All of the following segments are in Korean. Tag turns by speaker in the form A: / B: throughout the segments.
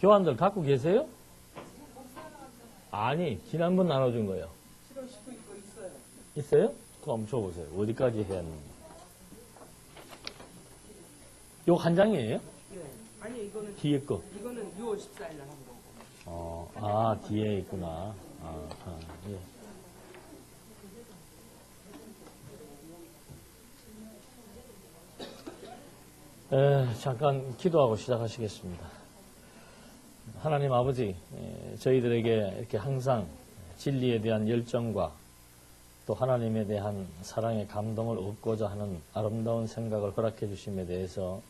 A: 교환들 갖고 계세요? 아니, 지난번 나눠준 거예요.
B: 7월 19일 거 있어요.
A: 있어요? 그거 한번 줘보세요. 어디까지 해야 하는지. 요 한 장이에요?
B: 네. 아니, 이거는,
A: 뒤에 거.
B: 이거는 6월 14일 날 한 거고.
A: 뒤에 있구나. 예. 잠깐 기도하고 시작하시겠습니다. 하나님 아버지, 저희들에게 이렇게 항상 진리에 대한 열정과 또 하나님에 대한 사랑의 감동을 얻고자 하는 아름다운 생각을 허락해 주심에 대해서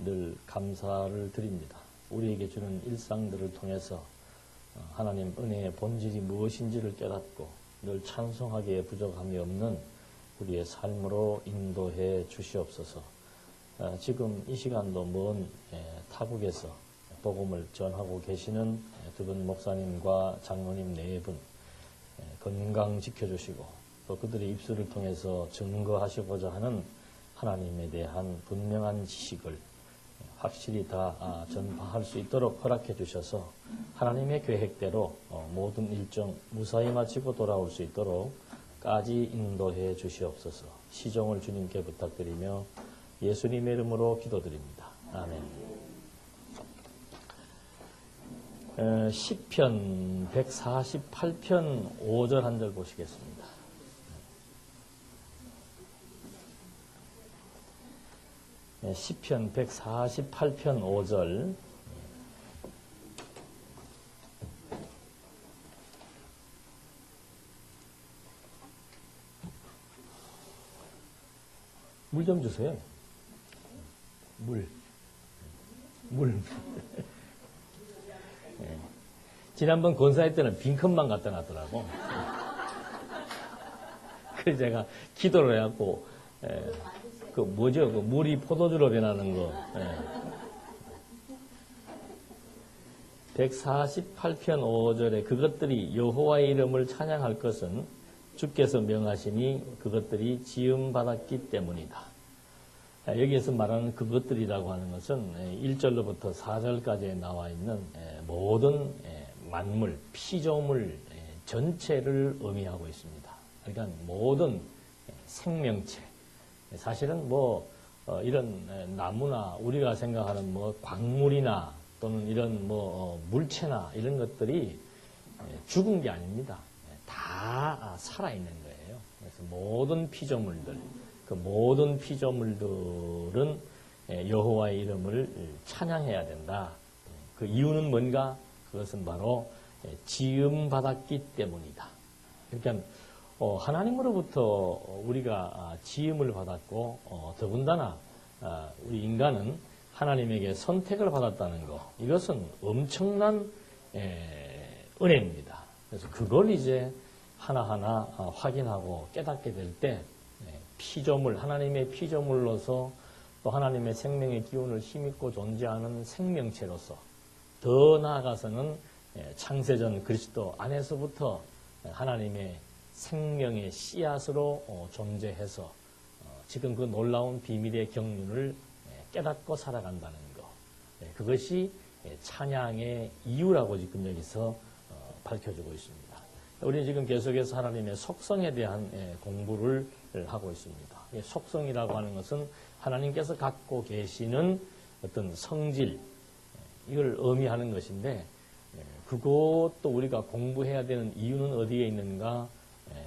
A: 늘 감사를 드립니다. 우리에게 주는 일상들을 통해서 하나님 은혜의 본질이 무엇인지를 깨닫고 늘 찬송하기에 부족함이 없는 우리의 삶으로 인도해 주시옵소서. 지금 이 시간도 먼 타국에서 복음을 전하고 계시는 두 분 목사님과 장로님 네 분 건강 지켜주시고 또 그들의 입술을 통해서 증거하시고자 하는 하나님에 대한 분명한 지식을 확실히 다 전파할 수 있도록 허락해 주셔서 하나님의 계획대로 모든 일정 무사히 마치고 돌아올 수 있도록까지 인도해 주시옵소서. 시종을 주님께 부탁드리며 예수님의 이름으로 기도드립니다. 아멘. 시편 148편 5절 한 절 보시겠습니다. 시편 148편 5절. 물 좀 주세요. 물. 네. 지난번 권사회 때는 빈컵만 갖다 놨더라고. 그래서 제가 기도를 해갖고, 그 뭐죠? 그 물이 포도주로 변하는 거. 148편 5절에 그것들이 여호와의 이름을 찬양할 것은 주께서 명하시니 그것들이 지음받았기 때문이다. 여기에서 말하는 그것들이라고 하는 것은 1절로부터 4절까지 나와 있는 모든 만물, 피조물 전체를 의미하고 있습니다. 그러니까 모든 생명체. 사실은 이런 나무나 우리가 생각하는 광물이나 또는 이런 물체나 이런 것들이 죽은 게 아닙니다. 다 살아있는 거예요. 그래서 모든 피조물들, 그 모든 피조물들은 여호와의 이름을 찬양해야 된다. 그 이유는 뭔가? 그것은 바로 지음받았기 때문이다. 그러니까 하나님으로부터 우리가 지음을 받았고 더군다나 우리 인간은 하나님에게 선택을 받았다는 것. 이것은 엄청난 은혜입니다. 그래서 그걸 이제 하나하나 확인하고 깨닫게 될 때 피조물, 하나님의 피조물로서 또 하나님의 생명의 기운을 힘입고 존재하는 생명체로서 더 나아가서는 창세전 그리스도 안에서부터 하나님의 생명의 씨앗으로 존재해서 지금 그 놀라운 비밀의 경륜을 깨닫고 살아간다는 것. 그것이 찬양의 이유라고 지금 여기서 밝혀주고 있습니다. 우리는 지금 계속해서 하나님의 속성에 대한 공부를 하고 있습니다. 속성이라고 하는 것은 하나님께서 갖고 계시는 어떤 성질, 이걸 의미하는 것인데 그것도 우리가 공부해야 되는 이유는 어디에 있는가?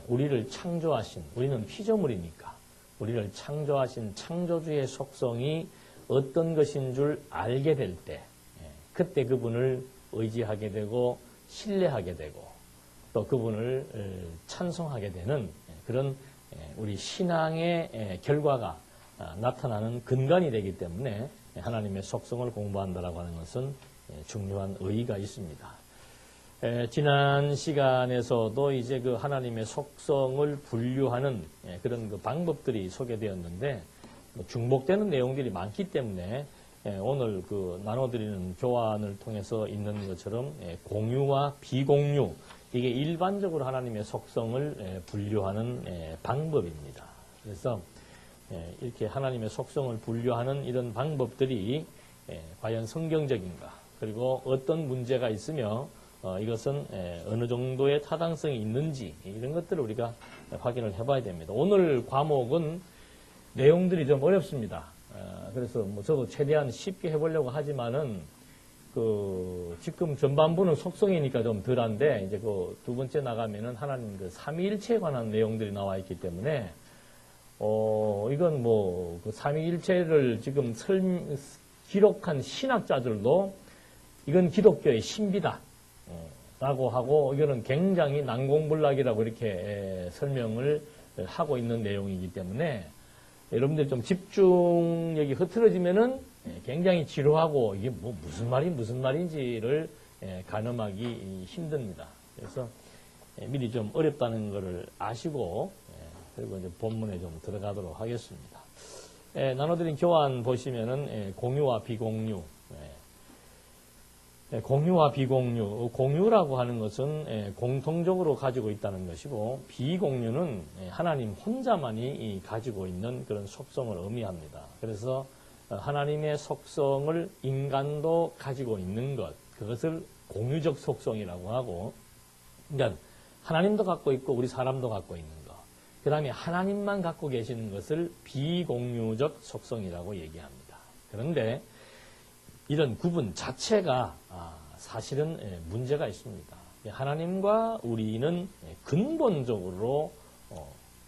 A: 우리를 창조하신, 우리는 피조물이니까 우리를 창조하신 창조주의 속성이 어떤 것인 줄 알게 될 때 그때 그분을 의지하게 되고 신뢰하게 되고 또 그분을 찬송하게 되는 그런 우리 신앙의 결과가 나타나는 근간이 되기 때문에 하나님의 속성을 공부한다라고 하는 것은 중요한 의의가 있습니다. 지난 시간에서도 이제 그 하나님의 속성을 분류하는 그런 그 방법들이 소개되었는데 중복되는 내용들이 많기 때문에 오늘 그 나눠드리는 교환을 통해서 있는 것처럼 공유와 비공유, 이게 일반적으로 하나님의 속성을 분류하는 방법입니다. 그래서 이렇게 하나님의 속성을 분류하는 이런 방법들이 과연 성경적인가, 그리고 어떤 문제가 있으며 이것은 어느 정도의 타당성이 있는지 이런 것들을 우리가 확인을 해봐야 됩니다. 오늘 과목은 내용들이 좀 어렵습니다. 그래서 뭐 저도 최대한 쉽게 해보려고 하지만은 지금 전반부는 속성이니까 좀 덜한데 이제 그 두 번째 나가면은 하나님 그 삼위일체에 관한 내용들이 나와 있기 때문에 이건 뭐 그 삼위일체를 지금 기록한 신학자들도 이건 기독교의 신비다 라고 하고 이거는 굉장히 난공불락이라고 이렇게 설명을 하고 있는 내용이기 때문에 여러분들 좀 집중력이 흐트러지면은 굉장히 지루하고 이게 뭐 무슨 말인지를 가늠하기 힘듭니다. 그래서 미리 좀 어렵다는 것을 아시고 그리고 이제 본문에 좀 들어가도록 하겠습니다. 나눠드린 교환 보시면은 공유와 비공유, 공유와 비공유, 공유라고 하는 것은 공통적으로 가지고 있다는 것이고 비공유는 하나님 혼자만이 가지고 있는 그런 속성을 의미합니다. 그래서 하나님의 속성을 인간도 가지고 있는 것, 그것을 공유적 속성이라고 하고, 그러니까 하나님도 갖고 있고 우리 사람도 갖고 있는 것, 그 다음에 하나님만 갖고 계시는 것을 비공유적 속성이라고 얘기합니다. 그런데 이런 구분 자체가 사실은 문제가 있습니다. 하나님과 우리는 근본적으로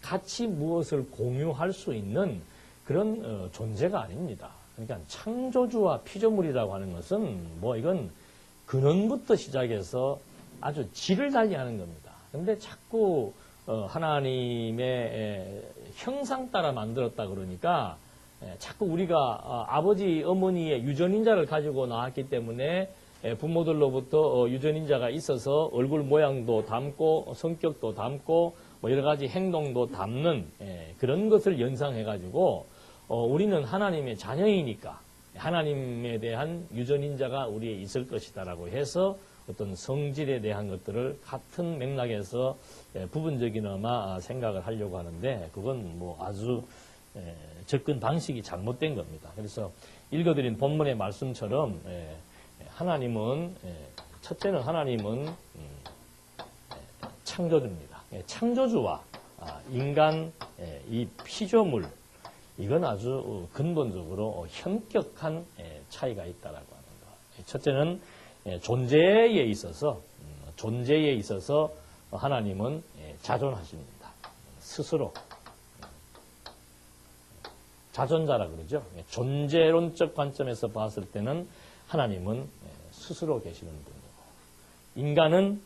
A: 같이 무엇을 공유할 수 있는 그런 존재가 아닙니다. 그러니까 창조주와 피조물이라고 하는 것은 뭐 이건 근원부터 시작해서 아주 질을 달리하는 겁니다. 그런데 자꾸 하나님의 형상 따라 만들었다 그러니까 자꾸 우리가 아버지 어머니의 유전인자를 가지고 나왔기 때문에 부모들로부터 유전인자가 있어서 얼굴 모양도 닮고 성격도 닮고 뭐 여러 가지 행동도 닮는 그런 것을 연상해가지고 우리는 하나님의 자녀이니까 하나님에 대한 유전인자가 우리에 있을 것이다라고 해서 어떤 성질에 대한 것들을 같은 맥락에서 부분적이나마 생각을 하려고 하는데 그건 뭐 아주 접근 방식이 잘못된 겁니다. 그래서 읽어드린 본문의 말씀처럼 하나님은 첫째는 하나님은 창조주입니다. 창조주와 인간 이 피조물 이건 아주 근본적으로 현격한 차이가 있다라고 하는 것. 첫째는 존재에 있어서 하나님은 자존하십니다. 스스로 자존자라 그러죠. 존재론적 관점에서 봤을 때는 하나님은 스스로 계시는 분이고 인간은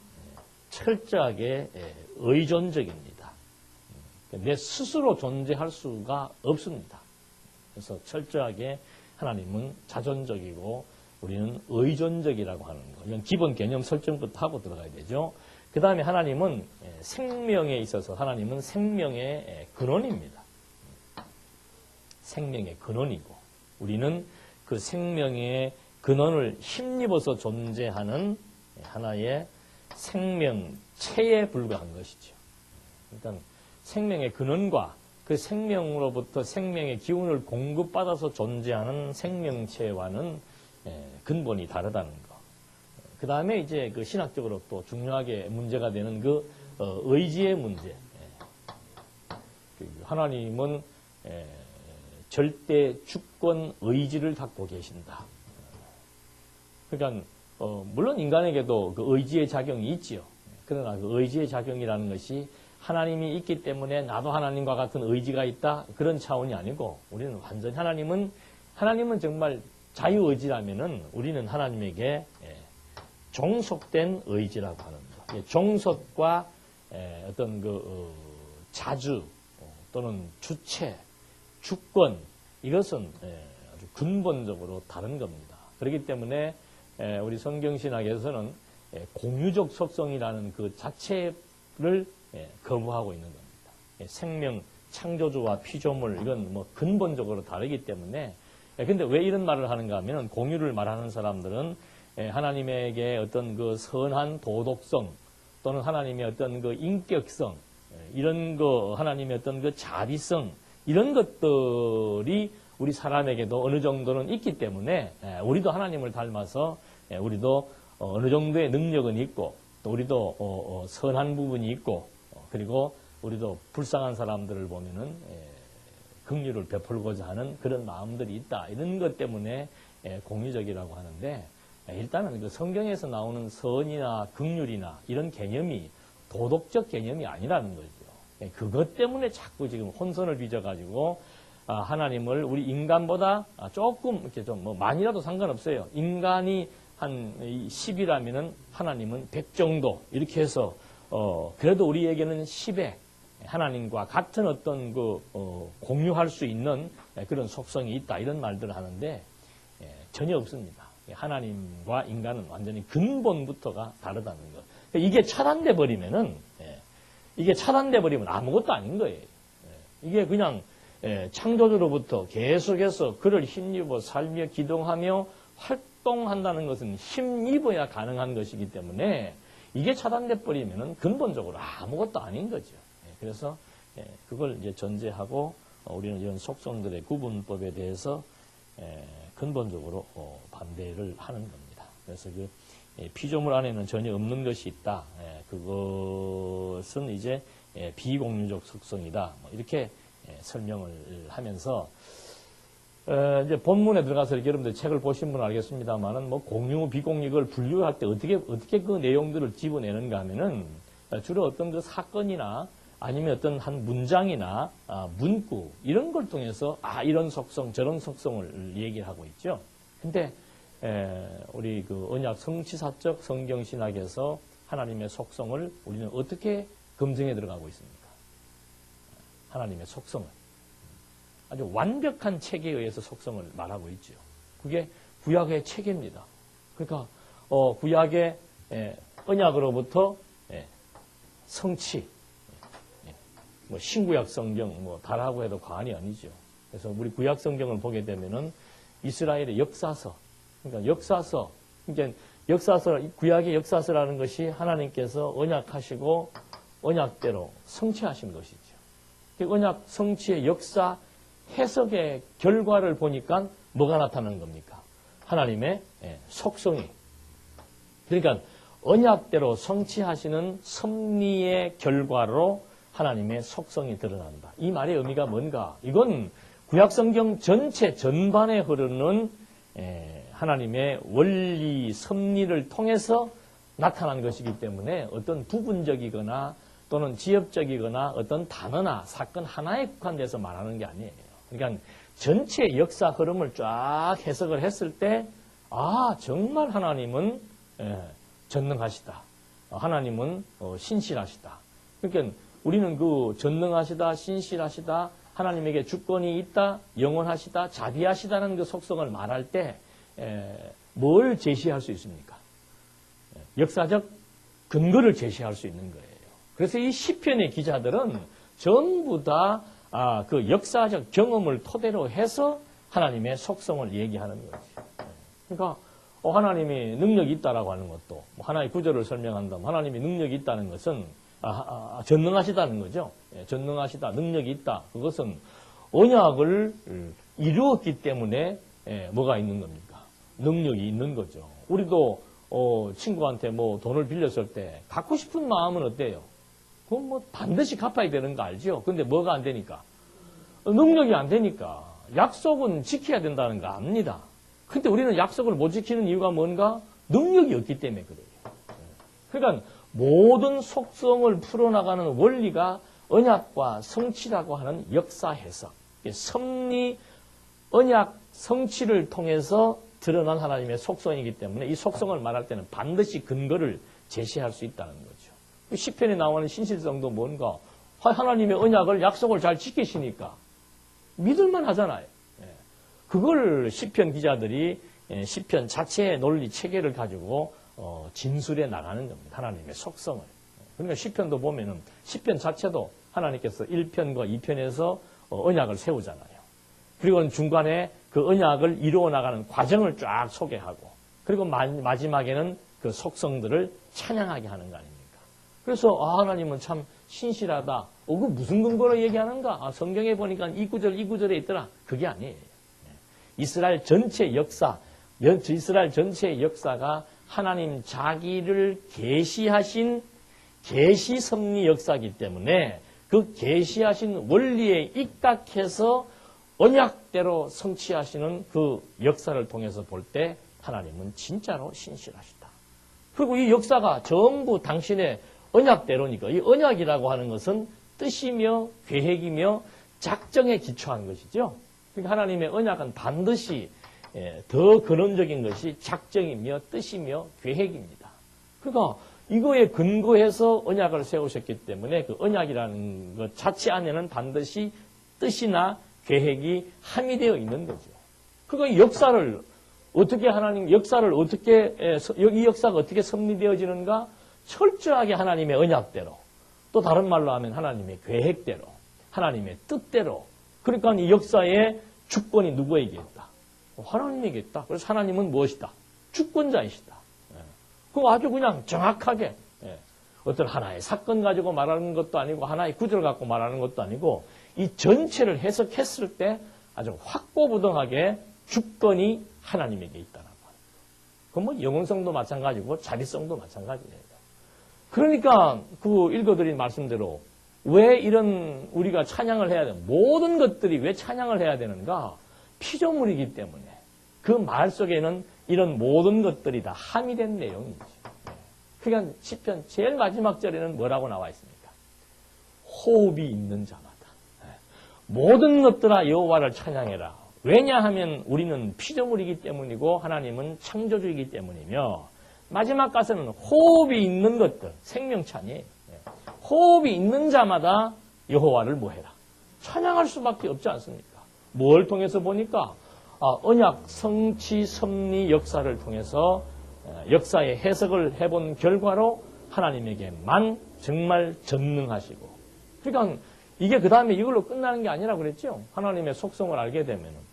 A: 철저하게 의존적입니다. 내 스스로 존재할 수가 없습니다. 그래서 철저하게 하나님은 자존적이고 우리는 의존적이라고 하는 거. 이건 기본 개념 설정부터 하고 들어가야 되죠. 그 다음에 하나님은 생명에 있어서 하나님은 생명의 근원입니다. 생명의 근원이고 우리는 그 생명의 근원을 힘입어서 존재하는 하나의 생명체에 불과한 것이죠. 그러니까 생명의 근원과 그 생명으로부터 생명의 기운을 공급받아서 존재하는 생명체와는 근본이 다르다는 거. 그 다음에 이제 그 신학적으로 또 중요하게 문제가 되는 그 의지의 문제. 하나님은 절대 주권 의지를 갖고 계신다. 그러니까 물론 인간에게도 그 의지의 작용이 있지요. 그러나 그 의지의 작용이라는 것이 하나님이 있기 때문에 나도 하나님과 같은 의지가 있다 그런 차원이 아니고 우리는 완전히 하나님은 정말 자유의지라면은 우리는 하나님에게 종속된 의지라고 하는 것. 종속과 어떤 그 자주 또는 주체, 주권 이것은 아주 근본적으로 다른 겁니다. 그렇기 때문에 우리 성경신학에서는 공유적 속성이라는 그 자체를 거부하고 있는 겁니다. 생명, 창조주와 피조물 이건 뭐 근본적으로 다르기 때문에 근데 왜 이런 말을 하는가 하면 공유를 말하는 사람들은 하나님에게 어떤 그 선한 도덕성 또는 하나님의 어떤 그 인격성 이런 거 하나님의 어떤 그 자비성 이런 것들이 우리 사람에게도 어느 정도는 있기 때문에 우리도 하나님을 닮아서 우리도 어느 정도의 능력은 있고 또 우리도 선한 부분이 있고 그리고 우리도 불쌍한 사람들을 보면은 긍휼을 베풀고자 하는 그런 마음들이 있다. 이런 것 때문에 공유적이라고 하는데 일단은 그 성경에서 나오는 선이나 긍휼이나 이런 개념이 도덕적 개념이 아니라는 거죠. 그것 때문에 자꾸 지금 혼선을 빚어가지고 하나님을 우리 인간보다 조금 이렇게 좀 뭐 많이라도 상관없어요. 인간이 한 10이라면은 하나님은 100 정도 이렇게 해서 그래도 우리에게는 10에 하나님과 같은 어떤 공유할 수 있는 그런 속성이 있다 이런 말들을 하는데 전혀 없습니다. 하나님과 인간은 완전히 근본부터가 다르다는 것. 이게 차단돼 버리면은 아무것도 아닌 거예요. 이게 그냥 창조주로부터 계속해서 그를 힘입어 살며 기동하며 활동한다는 것은 힘입어야 가능한 것이기 때문에 이게 차단돼 버리면은 근본적으로 아무것도 아닌 거죠. 그래서 그걸 이제 전제하고 우리는 이런 속성들의 구분법에 대해서 근본적으로 반대를 하는 겁니다. 그래서 그 피조물 안에는 전혀 없는 것이 있다. 그것은 이제 비공유적 속성이다. 이렇게 설명을 하면서 이제 본문에 들어가서 이렇게 여러분들 책을 보신 분은 알겠습니다만은 뭐 공유, 비공유 를 분류할 때 어떻게 그 내용들을 집어내는가 하면은 주로 어떤 그 사건이나 아니면 어떤 한 문장이나 문구 이런 걸 통해서 이런 속성 저런 속성을 얘기하고 있죠. 근데 우리 그 언약 성취사적 성경신학에서 하나님의 속성을 우리는 어떻게 검증해 들어가고 있습니까? 하나님의 속성을 아주 완벽한 체계에 의해서 속성을 말하고 있죠. 그게 구약의 체계입니다. 그러니까 구약의 언약으로부터 성취, 뭐 신구약 성경 뭐 다라고 해도 과언이 아니죠. 그래서 우리 구약 성경을 보게 되면은 이스라엘의 역사서, 그러니까 역사서, 그러니까 구약의 역사서라는 것이 하나님께서 언약하시고 언약대로 성취하신 것이죠. 그 언약 성취의 역사 해석의 결과를 보니까 뭐가 나타나는 겁니까? 하나님의 속성이. 그러니까 언약대로 성취하시는 섭리의 결과로 하나님의 속성이 드러난다. 이 말의 의미가 뭔가? 이건 구약성경 전체 전반에 흐르는 하나님의 원리, 섭리를 통해서 나타난 것이기 때문에 어떤 부분적이거나 또는 지엽적이거나 어떤 단어나 사건 하나에 국한돼서 말하는 게 아니에요. 그러니까 전체 역사 흐름을 쫙 해석을 했을 때 정말 하나님은 전능하시다. 하나님은 신실하시다. 그러니까 우리는 그 전능하시다, 신실하시다, 하나님에게 주권이 있다, 영원하시다, 자비하시다는 그 속성을 말할 때 뭘 제시할 수 있습니까? 역사적 근거를 제시할 수 있는 거예요. 그래서 이 시편의 기자들은 전부 다 그 역사적 경험을 토대로 해서 하나님의 속성을 얘기하는 거죠. 그러니까 하나님이 능력이 있다라고 하는 것도 하나의 구절을 설명한다면 하나님이 능력이 있다는 것은 전능하시다는 거죠. 전능하시다, 능력이 있다. 그것은 언약을 이루었기 때문에 뭐가 있는 겁니까? 능력이 있는 거죠. 우리도 친구한테 뭐 돈을 빌렸을 때 갖고 싶은 마음은 어때요? 그건 뭐 반드시 갚아야 되는 거 알죠? 근데 뭐가 안 되니까? 능력이 안 되니까. 약속은 지켜야 된다는 거 압니다. 근데 우리는 약속을 못 지키는 이유가 뭔가? 능력이 없기 때문에 그래요. 그러니까 모든 속성을 풀어나가는 원리가 언약과 성취라고 하는 역사 해석, 섭리, 언약, 성취를 통해서 드러난 하나님의 속성이기 때문에 이 속성을 말할 때는 반드시 근거를 제시할 수 있다는 거죠. 시편에 나오는 신실성도 뭔가 하나님의 언약을 약속을 잘 지키시니까 믿을만 하잖아요. 그걸 시편 기자들이 시편 자체의 논리 체계를 가지고 진술해 나가는 겁니다. 하나님의 속성을. 그러니까 시편도 보면은 시편 자체도 하나님께서 1편과 2편에서 언약을 세우잖아요. 그리고 중간에 그 언약을 이루어 나가는 과정을 쫙 소개하고 그리고 마지막에는 그 속성들을 찬양하게 하는 거 아닙니까? 그래서 하나님은 참 신실하다. 그 무슨 근거로 얘기하는가? 성경에 보니까 이 구절에 있더라. 그게 아니에요. 이스라엘 전체 역사 이스라엘 전체의 역사가 하나님 자기를 계시하신 계시 섭리 역사이기 때문에 그 계시하신 원리에 입각해서 언약대로 성취하시는 그 역사를 통해서 볼 때 하나님은 진짜로 신실하시다. 그리고 이 역사가 전부 당신의 언약대로니까 이 언약이라고 하는 것은 뜻이며 계획이며 작정에 기초한 것이죠. 그러니까 하나님의 언약은 반드시 더 근원적인 것이 작정이며 뜻이며 계획입니다. 그러니까 이거에 근거해서 언약을 세우셨기 때문에 그 언약이라는 것 자체 안에는 반드시 뜻이나 계획이 함유되어 있는 거죠. 그러니까 이 역사를 어떻게 이 역사가 어떻게 섭리되어지는가? 철저하게 하나님의 언약대로, 또 다른 말로 하면 하나님의 계획대로, 하나님의 뜻대로. 그러니까 이 역사의 주권이 누구에게 있다? 하나님에게 있다. 그래서 하나님은 무엇이다? 주권자이시다. 그거 아주 그냥 정확하게 어떤 하나의 사건 가지고 말하는 것도 아니고 하나의 구절 갖고 말하는 것도 아니고 이 전체를 해석했을 때 아주 확고부동하게 주권이 하나님에게 있다라고 합니다. 그건 뭐 영혼성도 마찬가지고 자비성도 마찬가지예요. 그러니까 그 읽어드린 말씀대로 왜 이런 우리가 찬양을 해야 되는 모든 것들이 왜 찬양을 해야 되는가? 피조물이기 때문에 그 말 속에는 이런 모든 것들이 다 함유된 내용이죠. 그러니까 시편 제일 마지막 절에는 뭐라고 나와 있습니까? 호흡이 있는 자마다 모든 것들아 여호와를 찬양해라. 왜냐하면 우리는 피조물이기 때문이고 하나님은 창조주이기 때문이며 마지막 가서는 호흡이 있는 것들, 생명찬이에요. 호흡이 있는 자마다 여호와를 뭐해라? 찬양할 수밖에 없지 않습니까? 뭘 통해서 보니까 언약 성취 섭리 역사를 통해서 역사의 해석을 해본 결과로 하나님에게만 정말 전능하시고 그러니까 이게 그 다음에 이걸로 끝나는 게 아니라 그랬죠. 하나님의 속성을 알게 되면은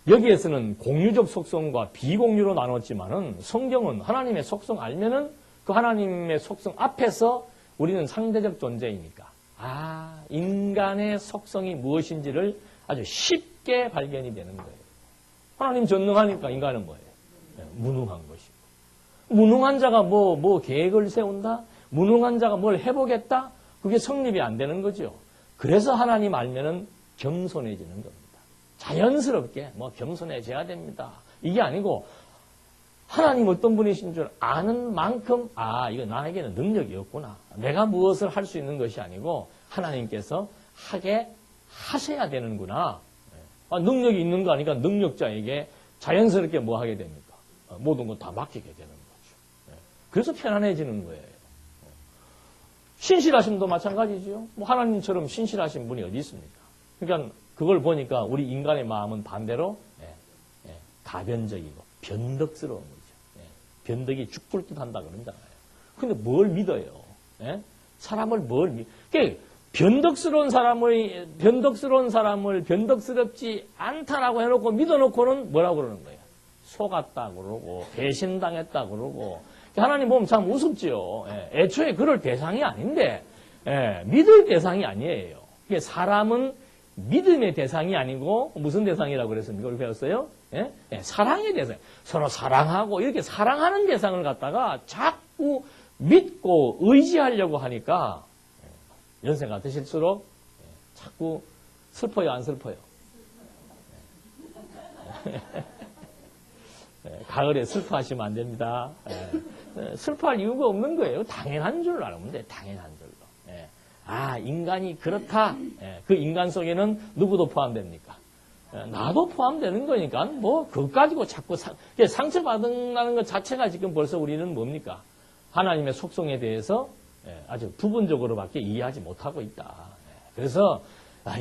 A: 여기에서는 공유적 속성과 비공유로 나눴지만은 성경은 하나님의 속성 알면은 그 하나님의 속성 앞에서 우리는 상대적 존재이니까 인간의 속성이 무엇인지를 아주 쉽게 발견이 되는 거예요. 하나님 전능하니까 인간은 뭐예요? 무능한 것이고. 무능한 자가 뭐 계획을 세운다? 무능한 자가 뭘 해보겠다? 그게 성립이 안 되는 거죠. 그래서 하나님 알면은 겸손해지는 겁니다. 자연스럽게 겸손해져야 됩니다. 이게 아니고 하나님 어떤 분이신 줄 아는 만큼 이거 나에게는 능력이 없구나. 내가 무엇을 할 수 있는 것이 아니고 하나님께서 하게 하셔야 되는구나. 능력이 있는 거 아니까 능력자에게 자연스럽게 뭐 하게 됩니까? 모든 것 다 맡기게 되는 거죠. 그래서 편안해지는 거예요. 신실하심도 마찬가지죠. 하나님처럼 신실하신 분이 어디 있습니까? 그러니까 그걸 보니까 우리 인간의 마음은 반대로 가변적이고 변덕스러운 거죠. 변덕이 죽을 듯 한다 그러잖아요. 근데 뭘 믿어요? 사람을 뭘 믿어요? 변덕스러운 사람을 변덕스럽지 않다라고 해놓고 믿어놓고는 뭐라고 그러는 거예요? 속았다 그러고 배신당했다 그러고 하나님 보면 참 우습지요. 애초에 그럴 대상이 아닌데 믿을 대상이 아니에요. 사람은 믿음의 대상이 아니고 무슨 대상이라고 그랬습니까? 우리 배웠어요? 사랑의 대상. 서로 사랑하고 이렇게 사랑하는 대상을 갖다가 자꾸 믿고 의지하려고 하니까 연세가 드실수록 자꾸 슬퍼요, 안 슬퍼요? 가을에 슬퍼하시면 안 됩니다. 슬퍼할 이유가 없는 거예요. 당연한 줄로 알면 돼요. 당연한 줄로. 인간이 그렇다. 그 인간 속에는 누구도 포함됩니까? 나도 포함되는 거니까 그거 가지고 자꾸 상처받는다는 것 자체가 지금 벌써 우리는 뭡니까? 하나님의 속성에 대해서 아주 부분적으로밖에 이해하지 못하고 있다. 그래서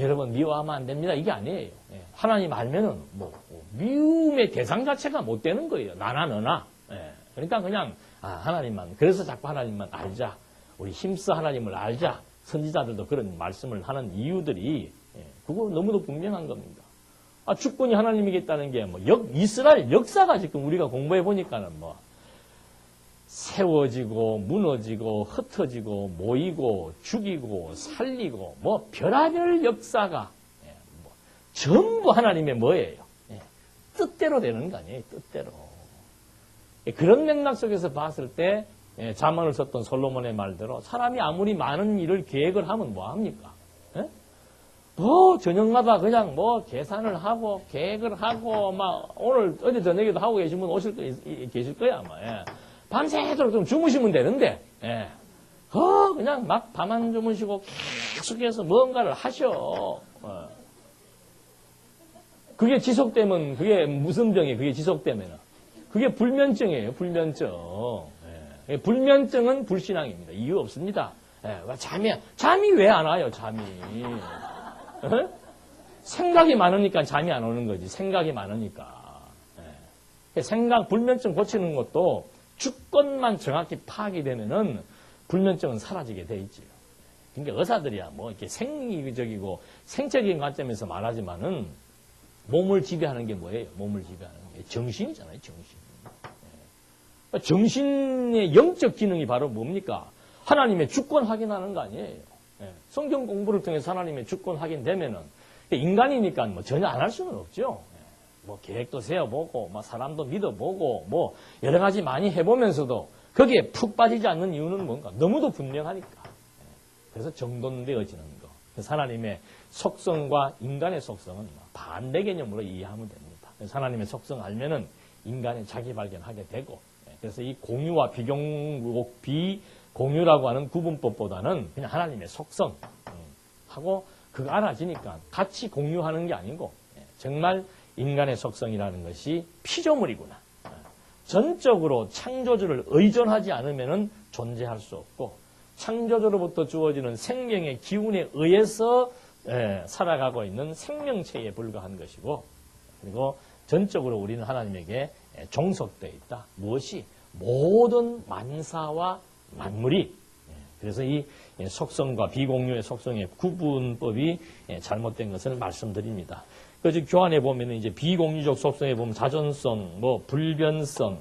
A: 여러분 미워하면 안 됩니다. 이게 아니에요. 하나님 알면은 미움의 대상 자체가 못 되는 거예요. 나나 너나. 그러니까 그냥 하나님만. 그래서 자꾸 하나님만 알자. 우리 힘써 하나님을 알자. 선지자들도 그런 말씀을 하는 이유들이 그거 너무도 분명한 겁니다. 주권이 하나님에게 있다는 게 이스라엘 역사가 지금 우리가 공부해 보니까는 세워지고 무너지고 흩어지고 모이고 죽이고 살리고 별하별 역사가 전부 하나님의 뭐예요? 뜻대로 되는 거 아니에요, 뜻대로. 그런 맥락 속에서 봤을 때 잠언을 썼던 솔로몬의 말대로 사람이 아무리 많은 일을 계획을 하면 뭐합니까? 뭐 저녁마다 그냥 뭐 계산을 하고 계획을 하고 막 오늘 어제 저녁에도 하고 계신 분 계실 거야 아마. 밤새도록 좀 주무시면 되는데 그냥 막 밤 안 주무시고 계속해서 뭔가를 하셔. 그게 지속되면 그게 무슨 병이에요? 그게 지속되면은 그게 불면증이에요. 불면증. 불면증은 불신앙입니다. 이유 없습니다. 잠이 왜 안 와요? 잠이. 생각이 많으니까 잠이 안 오는 거지. 생각이 많으니까. 불면증 고치는 것도 주권만 정확히 파악이 되면은 불면증은 사라지게 돼 있지요. 그러니까 의사들이야 뭐 이렇게 생리적이고 생체적인 관점에서 말하지만은 몸을 지배하는 게 뭐예요? 몸을 지배하는 게 정신이잖아요. 정신. 정신의 영적 기능이 바로 뭡니까? 하나님의 주권 확인하는 거 아니에요. 성경 공부를 통해서 하나님의 주권 확인되면은 인간이니까 뭐 전혀 안 할 수는 없죠. 뭐 계획도 세워보고, 뭐 사람도 믿어보고, 뭐 여러 가지 많이 해보면서도 거기에 푹 빠지지 않는 이유는 뭔가? 너무도 분명하니까. 그래서 정돈되어지는 거. 그래서 하나님의 속성과 인간의 속성은 반대 개념으로 이해하면 됩니다. 그래서 하나님의 속성 알면은 인간의 자기 발견하게 되고, 그래서 이 공유와 비공유라고 하는 구분법보다는 그냥 하나님의 속성 하고 그거 알아지니까 같이 공유하는 게 아니고 정말 인간의 속성이라는 것이 피조물이구나. 전적으로 창조주를 의존하지 않으면 존재할 수 없고 창조주로부터 주어지는 생명의 기운에 의해서 살아가고 있는 생명체에 불과한 것이고 그리고 전적으로 우리는 하나님에게 종속되어 있다. 무엇이? 모든 만사와 만물이. 그래서 이 속성과 비공유의 속성의 구분법이 잘못된 것을 말씀드립니다. 그래서 교환해 보면 이제 비공유적 속성에 보면 자존성, 뭐 불변성,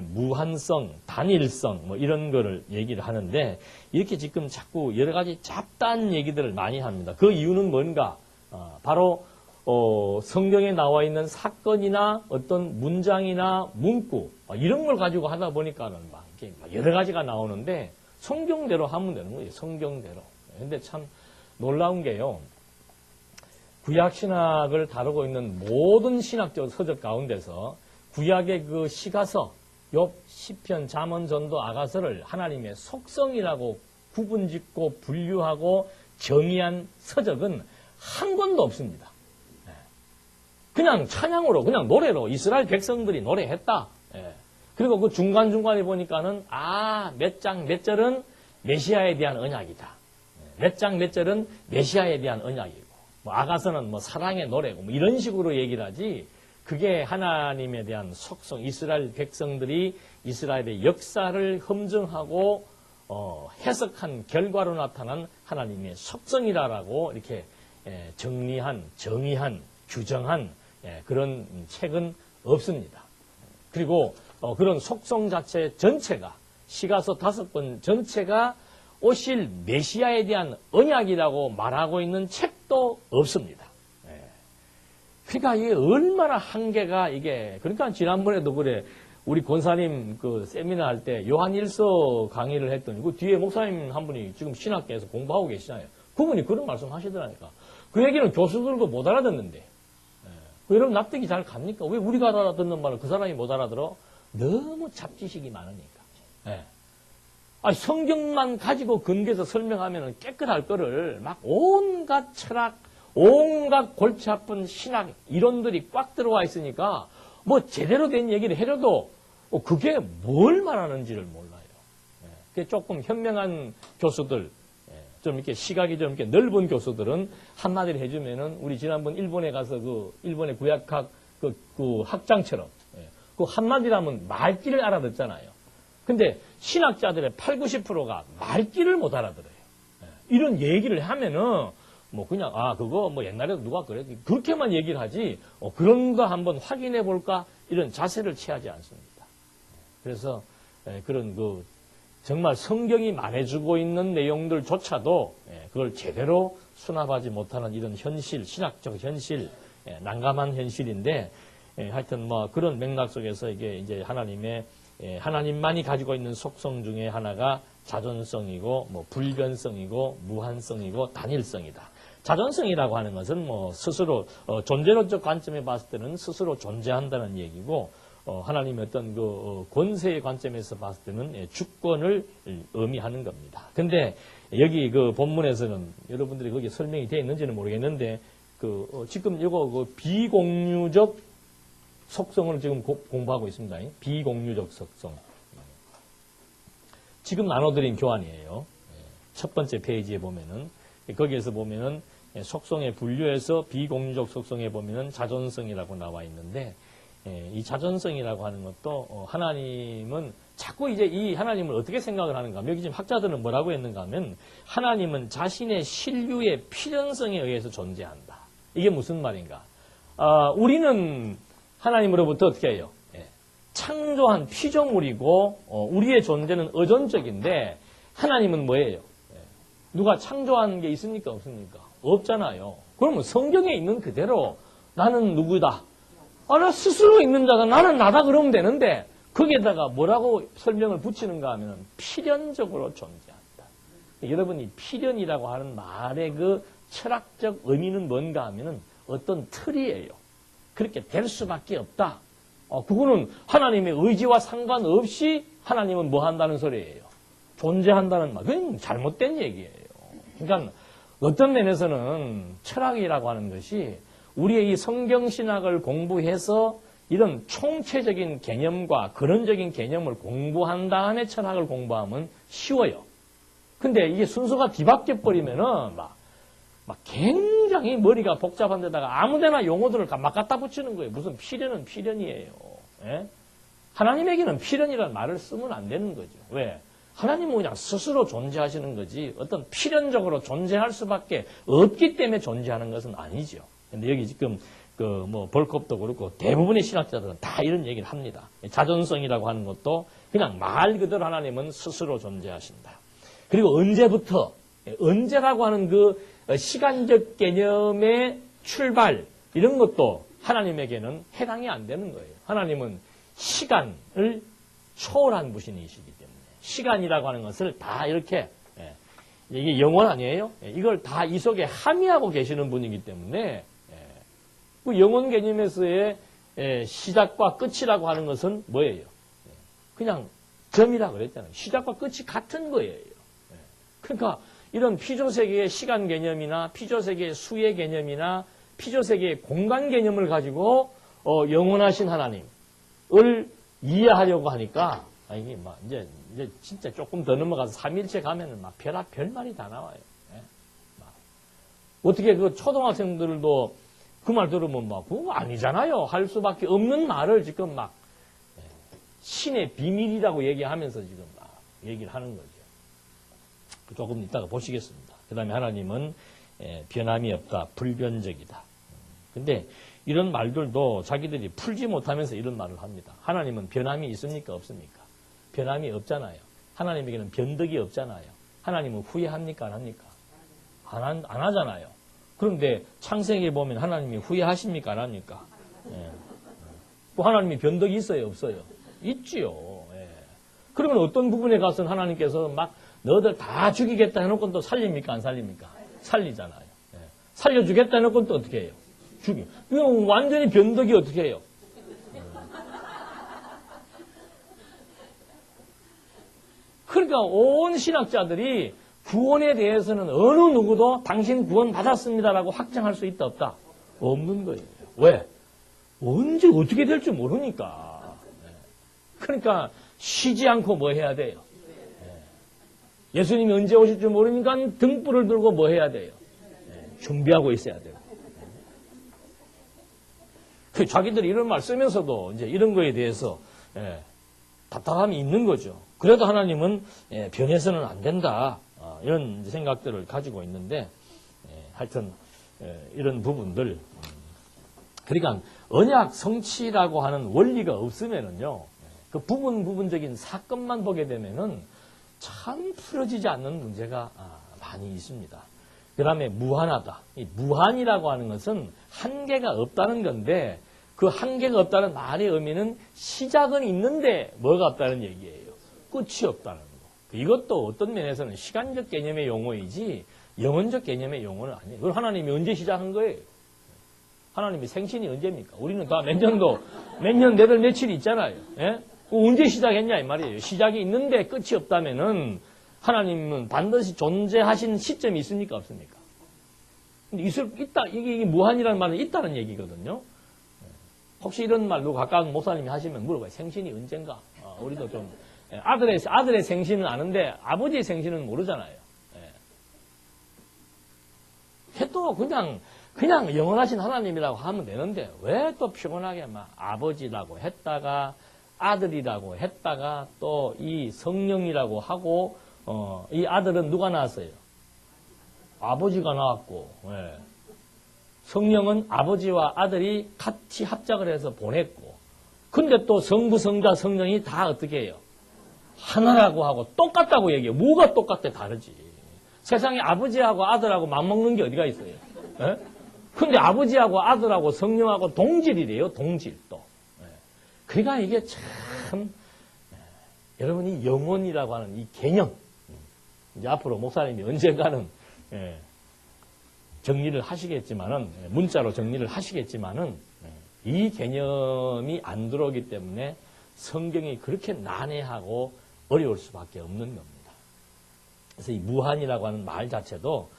A: 무한성, 단일성 뭐 이런 거를 얘기를 하는데 이렇게 지금 자꾸 여러 가지 잡다한 얘기들을 많이 합니다. 그 이유는 뭔가? 바로 성경에 나와 있는 사건이나 어떤 문장이나 문구 이런 걸 가지고 하다 보니까는 막 이렇게 여러 가지가 나오는데 성경대로 하면 되는 거예요. 성경대로. 근데 참 놀라운 게요. 구약 신학을 다루고 있는 모든 신학적 서적 가운데서 구약의 그 시가서, 욥, 시편, 잠언, 전도, 아가서를 하나님의 속성이라고 구분짓고 분류하고 정의한 서적은 한 권도 없습니다. 그냥 찬양으로, 그냥 노래로 이스라엘 백성들이 노래했다. 그리고 그 중간중간에 보니까는 몇 장 몇 절은 메시아에 대한 언약이다. 몇 장 몇 절은 메시아에 대한 언약이고 뭐 아가서는 뭐 사랑의 노래고 뭐 이런 식으로 얘기를 하지 그게 하나님에 대한 속성, 이스라엘 백성들이 이스라엘의 역사를 검증하고 해석한 결과로 나타난 하나님의 속성이라고 이렇게 정리한, 정의한, 규정한 그런 책은 없습니다. 그리고 그런 속성 자체 전체가 시가서 5권 전체가 오실 메시아에 대한 언약이라고 말하고 있는 책도 없습니다. 그러니까 이게 얼마나 한계가 이게 그러니까 지난번에도 그래 우리 권사님 그 세미나 할 때 요한일서 강의를 했더니 그 뒤에 목사님 한 분이 지금 신학계에서 공부하고 계시잖아요. 그분이 그런 말씀 하시더라니까. 그 얘기는 교수들도 못 알아듣는데 여러분 납득이 잘 갑니까? 왜 우리가 알아듣는 말을 그 사람이 못 알아들어? 너무 잡지식이 많으니까. 성경만 가지고 근거해서 설명하면 깨끗할 거를 막 온갖 철학, 온갖 골치 아픈 신학 이론들이 꽉 들어와 있으니까 뭐 제대로 된 얘기를 해줘도 그게 뭘 말하는지를 몰라요. 조금 현명한 교수들, 좀 이렇게 시각이 좀 이렇게 넓은 교수들은 한마디를 해주면은 우리 지난번 일본에 가서 그 일본의 구약학 그 학장처럼 그 한마디라면 말귀를 알아듣잖아요. 근데 신학자들의 80~90%가 말귀를 못 알아들어요. 이런 얘기를 하면은 뭐 그냥 그거 뭐 옛날에도 누가 그랬지 그렇게만 얘기를 하지 그런 거 한번 확인해 볼까 이런 자세를 취하지 않습니다. 그래서 그런 그 정말 성경이 말해주고 있는 내용들조차도 그걸 제대로 수납하지 못하는 이런 현실, 신학적 현실, 난감한 현실인데 하여튼 뭐 그런 맥락 속에서 이게 이제 하나님의 하나님만이 가지고 있는 속성 중에 하나가 자존성이고 뭐 불변성이고 무한성이고 단일성이다. 자존성이라고 하는 것은 뭐 스스로 존재론적 관점에 봤을 때는 스스로 존재한다는 얘기고 하나님의 어떤 그 권세의 관점에서 봤을 때는 주권을 의미하는 겁니다. 근데 여기 그 본문에서는 여러분들이 거기에 설명이 되어 있는지는 모르겠는데 지금 이거 그 비공유적 속성을 지금 공부하고 있습니다. 비공유적 속성. 지금 나눠드린 교환이에요. 첫 번째 페이지에 보면은 거기에서 보면은 속성의 분류에서 비공유적 속성에 보면은 자존성이라고 나와 있는데 이 자존성이라고 하는 것도 하나님은 자꾸 이제 이 하나님을 어떻게 생각을 하는가 하면 여기 지금 학자들은 뭐라고 했는가 하면 하나님은 자신의 신류의 필연성에 의해서 존재한다. 이게 무슨 말인가? 우리는 하나님으로부터 어떻게 해요? 창조한 피조물이고 우리의 존재는 의존적인데 하나님은 뭐예요? 누가 창조한 게 있습니까? 없습니까? 없잖아요. 그러면 성경에 있는 그대로 나는 누구다? 나 스스로 있는 자다. 나는 나다 그러면 되는데 거기에다가 뭐라고 설명을 붙이는가 하면 필연적으로 존재한다. 여러분이 필연이라고 하는 말의 그 철학적 의미는 뭔가 하면은 어떤 틀이에요. 그렇게 될 수밖에 없다. 그거는 하나님의 의지와 상관없이 하나님은 뭐 한다는 소리예요. 존재한다는 말. 그건 잘못된 얘기예요. 그러니까 어떤 면에서는 철학이라고 하는 것이 우리의 이 성경신학을 공부해서 이런 총체적인 개념과 근원적인 개념을 공부한 다음에 철학을 공부하면 쉬워요. 근데 이게 순서가 뒤바뀌어 버리면은 막 굉장히 머리가 복잡한 데다가 아무데나 용어들을 막 갖다 붙이는 거예요. 무슨 필연은 필연이에요. 예? 하나님에게는 필연이라는 말을 쓰면 안 되는 거죠. 왜? 하나님은 그냥 스스로 존재하시는 거지 어떤 필연적으로 존재할 수밖에 없기 때문에 존재하는 것은 아니죠. 근데 여기 지금 볼컵도 그렇고 대부분의 신학자들은 다 이런 얘기를 합니다. 자존성이라고 하는 것도 그냥 말 그대로 하나님은 스스로 존재하신다. 그리고 언제부터 언제라고 하는 그 시간적 개념의 출발 이런 것도 하나님에게는 해당이 안 되는 거예요. 하나님은 시간을 초월한 분이시기 때문에 시간이라고 하는 것을 다 이렇게 이게 영원 아니에요? 이걸 다 이 속에 함의하고 계시는 분이기 때문에 그 영원 개념에서의 시작과 끝이라고 하는 것은 뭐예요? 그냥 점이라고 그랬잖아요. 시작과 끝이 같은 거예요. 그러니까 이런 피조세계의 시간 개념이나 피조세계의 수의 개념이나 피조세계의 공간 개념을 가지고 영원하신 하나님을 이해하려고 하니까 이게 이제 진짜 조금 더 넘어가서 삼일체 가면은 별말이 다 나와요. 어떻게 그 초등학생들도 그 말 들으면 그거 아니잖아요. 할 수밖에 없는 말을 지금 신의 비밀이라고 얘기하면서 지금 얘기를 하는 거죠. 조금 이따가 보시겠습니다. 그 다음에 하나님은 변함이 없다. 불변적이다. 근데 이런 말들도 자기들이 풀지 못하면서 이런 말을 합니다. 하나님은 변함이 있습니까? 없습니까? 변함이 없잖아요. 하나님에게는 변덕이 없잖아요. 하나님은 후회합니까? 안 합니까? 안 하잖아요. 그런데 창세기에 보면 하나님이 후회하십니까? 안 합니까? 하나님이 변덕이 있어요? 없어요? 있지요. 그러면 어떤 부분에 가서는 하나님께서 너희들 다 죽이겠다 해놓고 또 살립니까? 안 살립니까? 살리잖아요. 살려주겠다 해놓고 또 어떻게 해요? 이건 완전히 변덕이 어떻게 해요? 그러니까 온 신학자들이 구원에 대해서는 어느 누구도 당신 구원 받았습니다라고 확정할 수 있다 없다? 없는 거예요. 왜? 언제 어떻게 될지 모르니까. 그러니까 쉬지 않고 뭐 해야 돼요? 예수님이 언제 오실 줄 모르니까 등불을 들고 뭐 해야 돼요? 준비하고 있어야 돼요. 자기들이 이런 말 쓰면서도 이제 이런 거에 대해서 답답함이 있는 거죠. 그래도 하나님은 변해서는 안 된다. 이런 생각들을 가지고 있는데 하여튼 이런 부분들 그러니까 언약 성취라고 하는 원리가 없으면은요 그 부분적인 사건만 보게 되면은 참 풀어지지 않는 문제가 많이 있습니다. 그 다음에 무한하다. 이 무한이라고 하는 것은 한계가 없다는 건데 그 한계가 없다는 말의 의미는 시작은 있는데 뭐가 없다는 얘기예요. 끝이 없다는 거. 이것도 어떤 면에서는 시간적 개념의 용어이지 영혼적 개념의 용어는 아니에요. 그걸 하나님이 언제 시작한 거예요? 하나님이 생신이 언제입니까? 우리는 다 몇 년도, 몇 년, 몇 월, 며칠이 있잖아요. 예? 언제 시작했냐 이 말이에요. 시작이 있는데 끝이 없다면은 하나님은 반드시 존재하신 시점이 있습니까? 없습니까? 근데 있다, 이게 무한이라는 말은 있다는 얘기거든요. 혹시 이런 말로 각각 목사님이 하시면 물어봐요. 생신이 언젠가? 우리도 좀, 아들의 생신은 아는데 아버지의 생신은 모르잖아요. 또 그냥 영원하신 하나님이라고 하면 되는데 왜 또 피곤하게 막 아버지라고 했다가 아들이라고 했다가 또 이 성령이라고 하고 이 아들은 누가 낳았어요? 아버지가 낳았고 성령은 아버지와 아들이 같이 합작을 해서 보냈고 근데 또 성부, 성자, 성령이 다 어떻게 해요? 하나라고 하고 똑같다고 얘기해요. 뭐가 똑같대? 다르지. 세상에 아버지하고 아들하고 맞먹는 게 어디가 있어요? 근데 아버지하고 아들하고 성령하고 동질이래요. 동질 또. 그러니까 이게 참 여러분이 영혼이라고 하는 이 개념 이제 앞으로 목사님이 언젠가는 정리를 하시겠지만은 문자로 정리를 하시겠지만은 이 개념이 안 들어오기 때문에 성경이 그렇게 난해하고 어려울 수밖에 없는 겁니다. 그래서 이 무한이라고 하는 말 자체도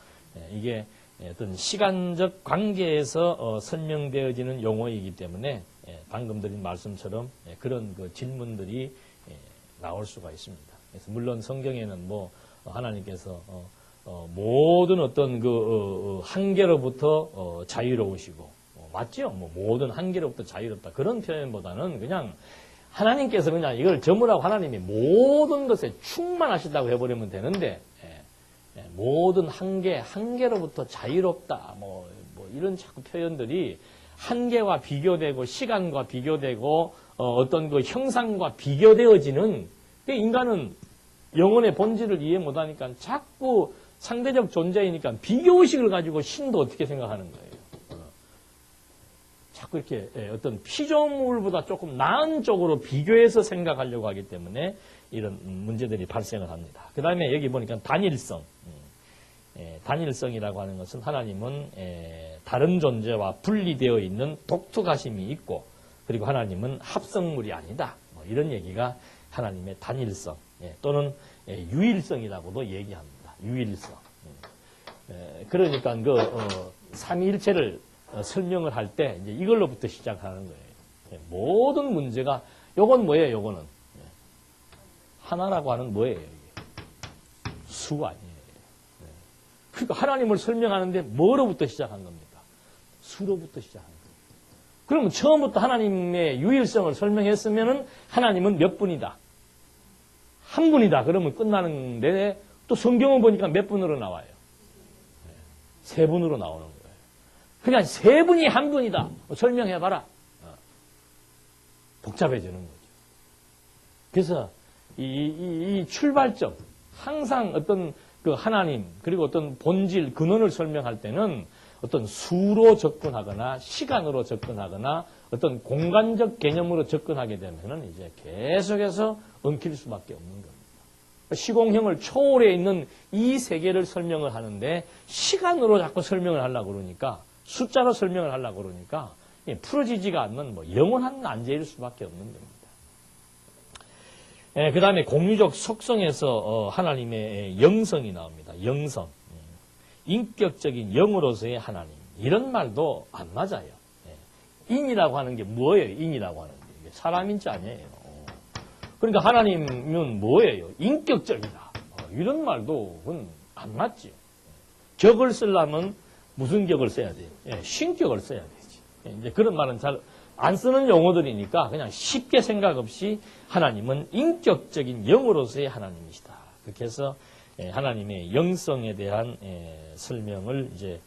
A: 이게 어떤 시간적 관계에서 설명되어지는 용어이기 때문에 방금 드린 말씀처럼 그런 그 질문들이 나올 수가 있습니다. 그래서 물론 성경에는 뭐 하나님께서 모든 어떤 그 한계로부터 자유로우시고 맞죠? 뭐 모든 한계로부터 자유롭다 그런 표현보다는 그냥 하나님께서 그냥 이걸 점으라고 하나님이 모든 것에 충만하시다고 해버리면 되는데 모든 한계로부터 자유롭다 뭐 이런 자꾸 표현들이 한계와 비교되고 시간과 비교되고 어떤 그 형상과 비교되어지는 인간은 영혼의 본질을 이해 못하니까 자꾸 상대적 존재이니까 비교의식을 가지고 신도 어떻게 생각하는 거예요. 자꾸 이렇게 어떤 피조물보다 조금 나은 쪽으로 비교해서 생각하려고 하기 때문에 이런 문제들이 발생을 합니다. 그 다음에 여기 보니까 단일성. 단일성이라고 하는 것은 하나님은 다른 존재와 분리되어 있는 독특하심이 있고 그리고 하나님은 합성물이 아니다. 뭐 이런 얘기가 하나님의 단일성 또는 유일성이라고도 얘기합니다. 유일성. 그러니까 그 삼위일체를 설명을 할 때 이제 이걸로부터 시작하는 거예요. 모든 문제가 요건 뭐예요? 요거는 하나라고 하는 뭐예요? 이게? 수 아니에요. 그러니까 하나님을 설명하는데 뭐로부터 시작한 겁니까? 수로부터 시작한 거예요. 그러면 처음부터 하나님의 유일성을 설명했으면은 하나님은 몇 분이다? 한 분이다. 그러면 끝나는데 또 성경을 보니까 몇 분으로 나와요? 세 분으로 나오는 거예요. 그냥 세 분이 한 분이다. 설명해봐라. 복잡해지는 거죠. 그래서 이 출발점, 항상 어떤 그 하나님, 그리고 어떤 본질, 근원을 설명할 때는 어떤 수로 접근하거나 시간으로 접근하거나 어떤 공간적 개념으로 접근하게 되면은 이제 계속해서 엉킬 수밖에 없는 겁니다. 시공형을 초월해 있는 이 세계를 설명을 하는데 시간으로 자꾸 설명을 하려고 그러니까 숫자로 설명을 하려고 그러니까 풀어지지가 않는 뭐 영원한 난제일 수밖에 없는 겁니다. 그 다음에 공유적 속성에서 하나님의 영성이 나옵니다. 영성. 인격적인 영으로서의 하나님. 이런 말도 안 맞아요. 인이라고 하는 게 뭐예요? 인이라고 하는 게. 사람인지 아니에요. 그러니까 하나님은 뭐예요? 인격적이다. 이런 말도 그건 안 맞죠. 격을 쓰려면 무슨 격을 써야 돼요? 신격을 써야 되지. 이제 그런 말은 잘 안 쓰는 용어들이니까 그냥 쉽게 생각 없이 하나님은 인격적인 영으로서의 하나님이시다. 그렇게 해서 하나님의 영성에 대한 설명을 이제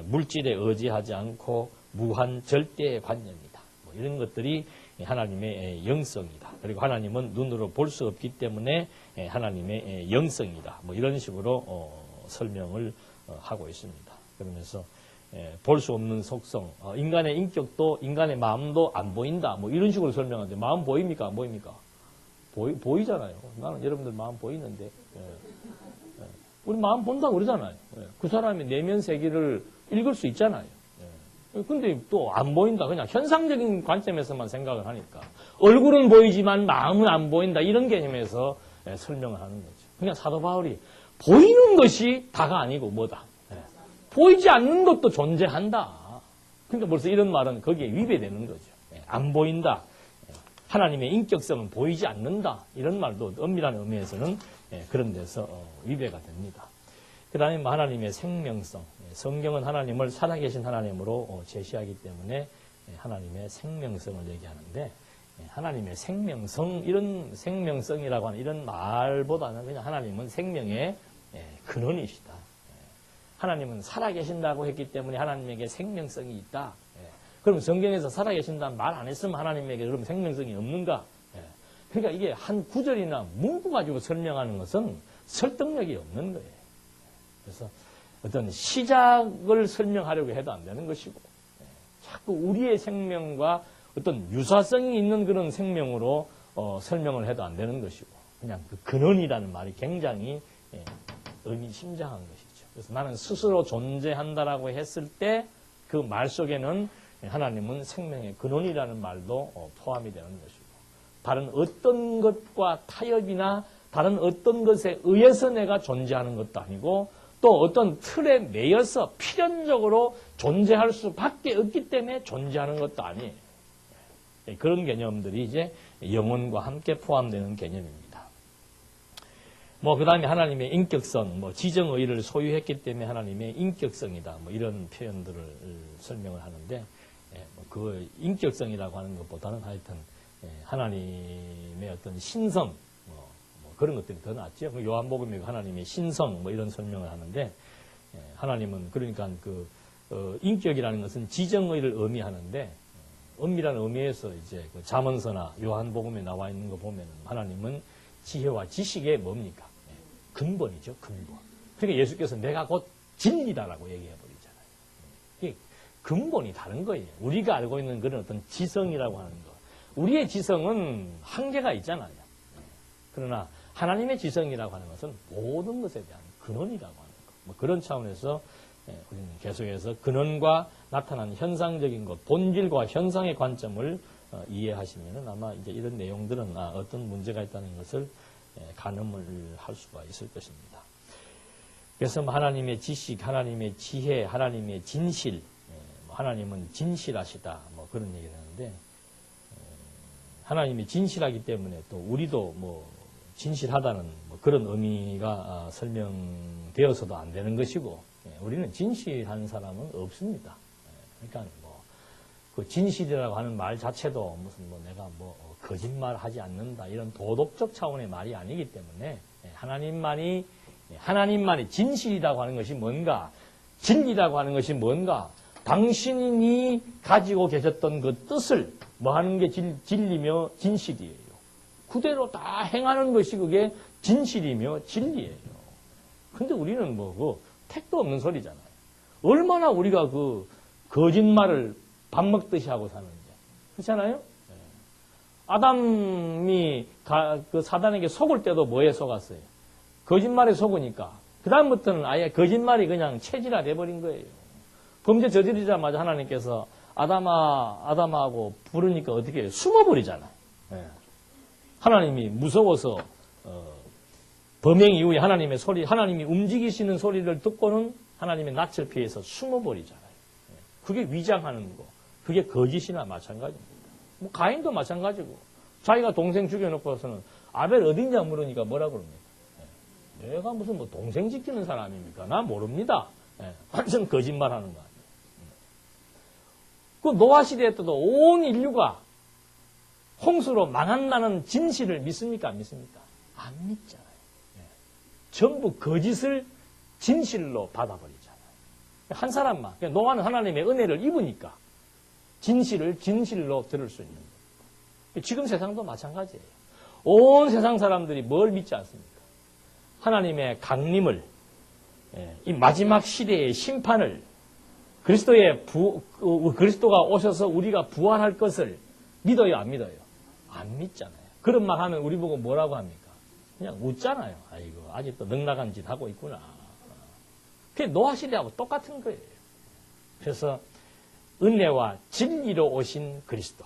A: 물질에 의지하지 않고 무한 절대의 관념이다. 뭐 이런 것들이 하나님의 영성이다. 그리고 하나님은 눈으로 볼 수 없기 때문에 하나님의 영성이다. 뭐 이런 식으로 설명을 하고 있습니다. 그러면서 볼 수 없는 속성, 인간의 인격도 인간의 마음도 안 보인다. 뭐 이런 식으로 설명하는데 마음 보입니까? 안 보입니까? 보이잖아요. 나는 여러분들 마음 보이는데 우리 마음 본다고 그러잖아요. 그 사람의 내면 세계를 읽을 수 있잖아요. 근데 또 안 보인다. 그냥 현상적인 관점에서만 생각을 하니까 얼굴은 보이지만 마음은 안 보인다. 이런 개념에서 설명을 하는 거죠. 그냥 사도 바울이 보이는 것이 다가 아니고 뭐다. 보이지 않는 것도 존재한다. 그러니까 벌써 이런 말은 거기에 위배되는 거죠. 안 보인다. 하나님의 인격성은 보이지 않는다. 이런 말도 엄밀한 의미에서는 그런 데서 위배가 됩니다. 그 다음에 하나님의 생명성. 성경은 하나님을 살아계신 하나님으로 제시하기 때문에 하나님의 생명성을 얘기하는데 하나님의 생명성, 이런 생명성이라고 하는 이런 말보다는 그냥 하나님은 생명의 근원이시다. 하나님은 살아계신다고 했기 때문에 하나님에게 생명성이 있다. 그럼 성경에서 살아계신다는 말 안 했으면 하나님에게 그럼 생명성이 없는가? 그러니까 이게 한 구절이나 문구 가지고 설명하는 것은 설득력이 없는 거예요. 그래서 어떤 시작을 설명하려고 해도 안 되는 것이고 자꾸 우리의 생명과 어떤 유사성이 있는 그런 생명으로 설명을 해도 안 되는 것이고 그냥 그 근원이라는 말이 굉장히 의미심장한 것이죠. 그래서 나는 스스로 존재한다라고 했을 때 그 말 속에는 하나님은 생명의 근원이라는 말도 포함이 되는 것이고 다른 어떤 것과 타협이나 다른 어떤 것에 의해서 내가 존재하는 것도 아니고 또 어떤 틀에 매여서 필연적으로 존재할 수밖에 없기 때문에 존재하는 것도 아니에요. 그런 개념들이 이제 영혼과 함께 포함되는 개념입니다. 그 다음에 하나님의 인격성, 지정의를 소유했기 때문에 하나님의 인격성이다. 이런 표현들을 설명을 하는데, 그 인격성이라고 하는 것보다는 하여튼, 하나님의 어떤 신성, 그런 것들이 더 낫죠. 요한복음에 하나님의 신성, 이런 설명을 하는데, 하나님은 그러니까 인격이라는 것은 지정의를 의미하는데, 엄밀한 의미에서 이제 그 잠언서나 요한복음에 나와 있는 거 보면 하나님은 지혜와 지식의 뭡니까? 근본이죠, 근본. 그러니까 예수께서 내가 곧 진리다라고 얘기해 버리잖아요. 이게 근본이 다른 거예요. 우리가 알고 있는 그런 어떤 지성이라고 하는 거. 우리의 지성은 한계가 있잖아요. 그러나 하나님의 지성이라고 하는 것은 모든 것에 대한 근원이라고 하는 거. 그런 차원에서 우리는 계속해서 근원과 나타나는 현상적인 것, 본질과 현상의 관점을 이해하시면은 아마 이제 이런 내용들은 어떤 문제가 있다는 것을 가늠을 할 수가 있을 것입니다. 그래서 하나님의 지식, 하나님의 지혜, 하나님의 진실, 하나님은 진실하시다, 그런 얘기를 하는데, 하나님이 진실하기 때문에 또 우리도 진실하다는 그런 의미가 설명되어서도 안 되는 것이고, 우리는 진실한 사람은 없습니다. 그러니까 그 진실이라고 하는 말 자체도 무슨 내가 거짓말하지 않는다 이런 도덕적 차원의 말이 아니기 때문에 하나님만이 진실이라고 하는 것이 뭔가, 진리라고 하는 것이 뭔가, 당신이 가지고 계셨던 그 뜻을 하는 게 진리며 진실이에요. 그대로 다 행하는 것이 그게 진실이며 진리예요. 근데 우리는 택도 없는 소리잖아요. 얼마나 우리가 그 거짓말을 밥 먹듯이 하고 사는지. 그렇잖아요? 아담이 그 사단에게 속을 때도 뭐에 속았어요? 거짓말에 속으니까. 그다음부터는 아예 거짓말이 그냥 체질화 돼버린 거예요. 범죄 저지르자마자 하나님께서 아담하고 부르니까 어떻게 해요? 숨어버리잖아요. 하나님이 무서워서 범행 이후에 하나님의 소리, 하나님이 움직이시는 소리를 듣고는 하나님의 낯을 피해서 숨어버리잖아요. 그게 위장하는 거. 그게 거짓이나 마찬가지입니다. 가인도 마찬가지고. 자기가 동생 죽여놓고서는 아벨 어딨냐 물으니까 뭐라 그럽니까? 내가 무슨 동생 지키는 사람입니까? 나 모릅니다. 완전 거짓말하는 거 아니에요. 그 노아 시대에 때도 온 인류가 홍수로 망한다는 진실을 믿습니까? 안 믿습니까? 안 믿잖아요. 전부 거짓을 진실로 받아버리잖아요. 한 사람만. 노아는 하나님의 은혜를 입으니까 진실을 진실로 들을 수 있는 거예요. 지금 세상도 마찬가지예요. 온 세상 사람들이 뭘 믿지 않습니까? 하나님의 강림을, 이 마지막 시대의 심판을, 그리스도가 오셔서 우리가 부활할 것을 믿어요, 안 믿어요? 안 믿잖아요. 그런 말 하면 우리 보고 뭐라고 합니까? 그냥 웃잖아요. 아이고, 아직도 넉나간 짓 하고 있구나. 그게 노아시대하고 똑같은 거예요. 그래서 은혜와 진리로 오신 그리스도,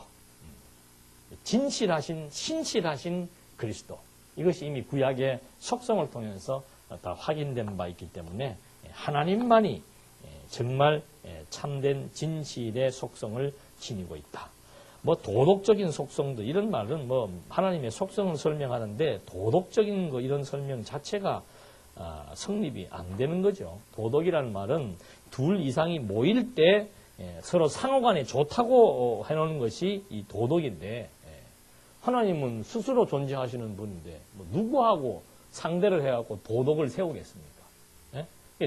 A: 진실하신, 신실하신 그리스도, 이것이 이미 구약의 속성을 통해서 다 확인된 바 있기 때문에 하나님만이 정말 참된 진실의 속성을 지니고 있다. 뭐 도덕적인 속성도, 이런 말은 뭐 하나님의 속성을 설명하는데 도덕적인 거 이런 설명 자체가 성립이 안 되는 거죠. 도덕이라는 말은 둘 이상이 모일 때 서로 상호간에 좋다고 해놓는 것이 이 도덕인데, 하나님은 스스로 존재하시는 분인데 뭐 누구하고 상대를 해갖고 도덕을 세우겠습니까?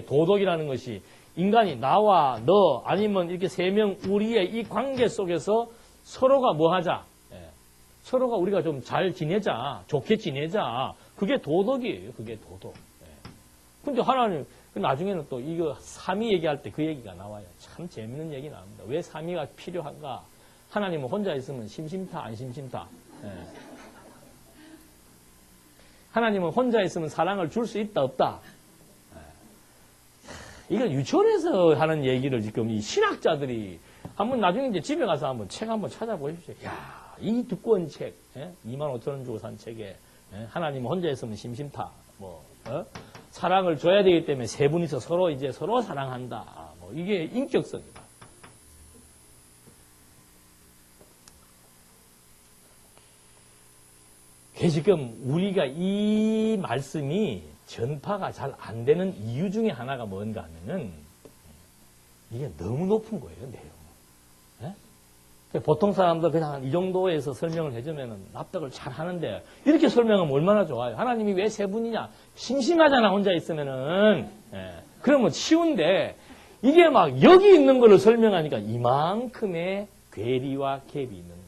A: 도덕이라는 것이 인간이 나와 너 아니면 이렇게 세 명 우리의 이 관계 속에서 서로가 뭐 하자? 서로가 우리가 좀 잘 지내자, 좋게 지내자. 그게 도덕이에요. 그게 도덕. 근데 하나님, 나중에는 또 이거 삼위 얘기할 때 그 얘기가 나와요. 참 재밌는 얘기 나옵니다. 왜 삼위가 필요한가? 하나님은 혼자 있으면 심심타, 안 심심타? 하나님은 혼자 있으면 사랑을 줄 수 있다, 없다? 이거 유치원에서 하는 얘기를 지금 이 신학자들이 한번 나중에 이제 집에 가서 한번 책 한번 찾아보십시오. 야, 이 두꺼운 책, 25,000원 주고 산 책에 하나님은 혼자 있으면 심심타, 사랑을 줘야 되기 때문에 세 분이서 서로 사랑한다. 뭐 이게 인격성이다. 지금 우리가 이 말씀이 전파가 잘 안 되는 이유 중에 하나가 뭔가 하면은 이게 너무 높은 거예요, 내용. 보통 사람들 그냥 이 정도에서 설명을 해주면 납득을 잘 하는데 이렇게 설명하면 얼마나 좋아요. 하나님이 왜 세 분이냐? 심심하잖아, 혼자 있으면은. 그러면 쉬운데 이게 막 여기 있는 거를 설명하니까 이만큼의 괴리와 갭이 있는 거예요.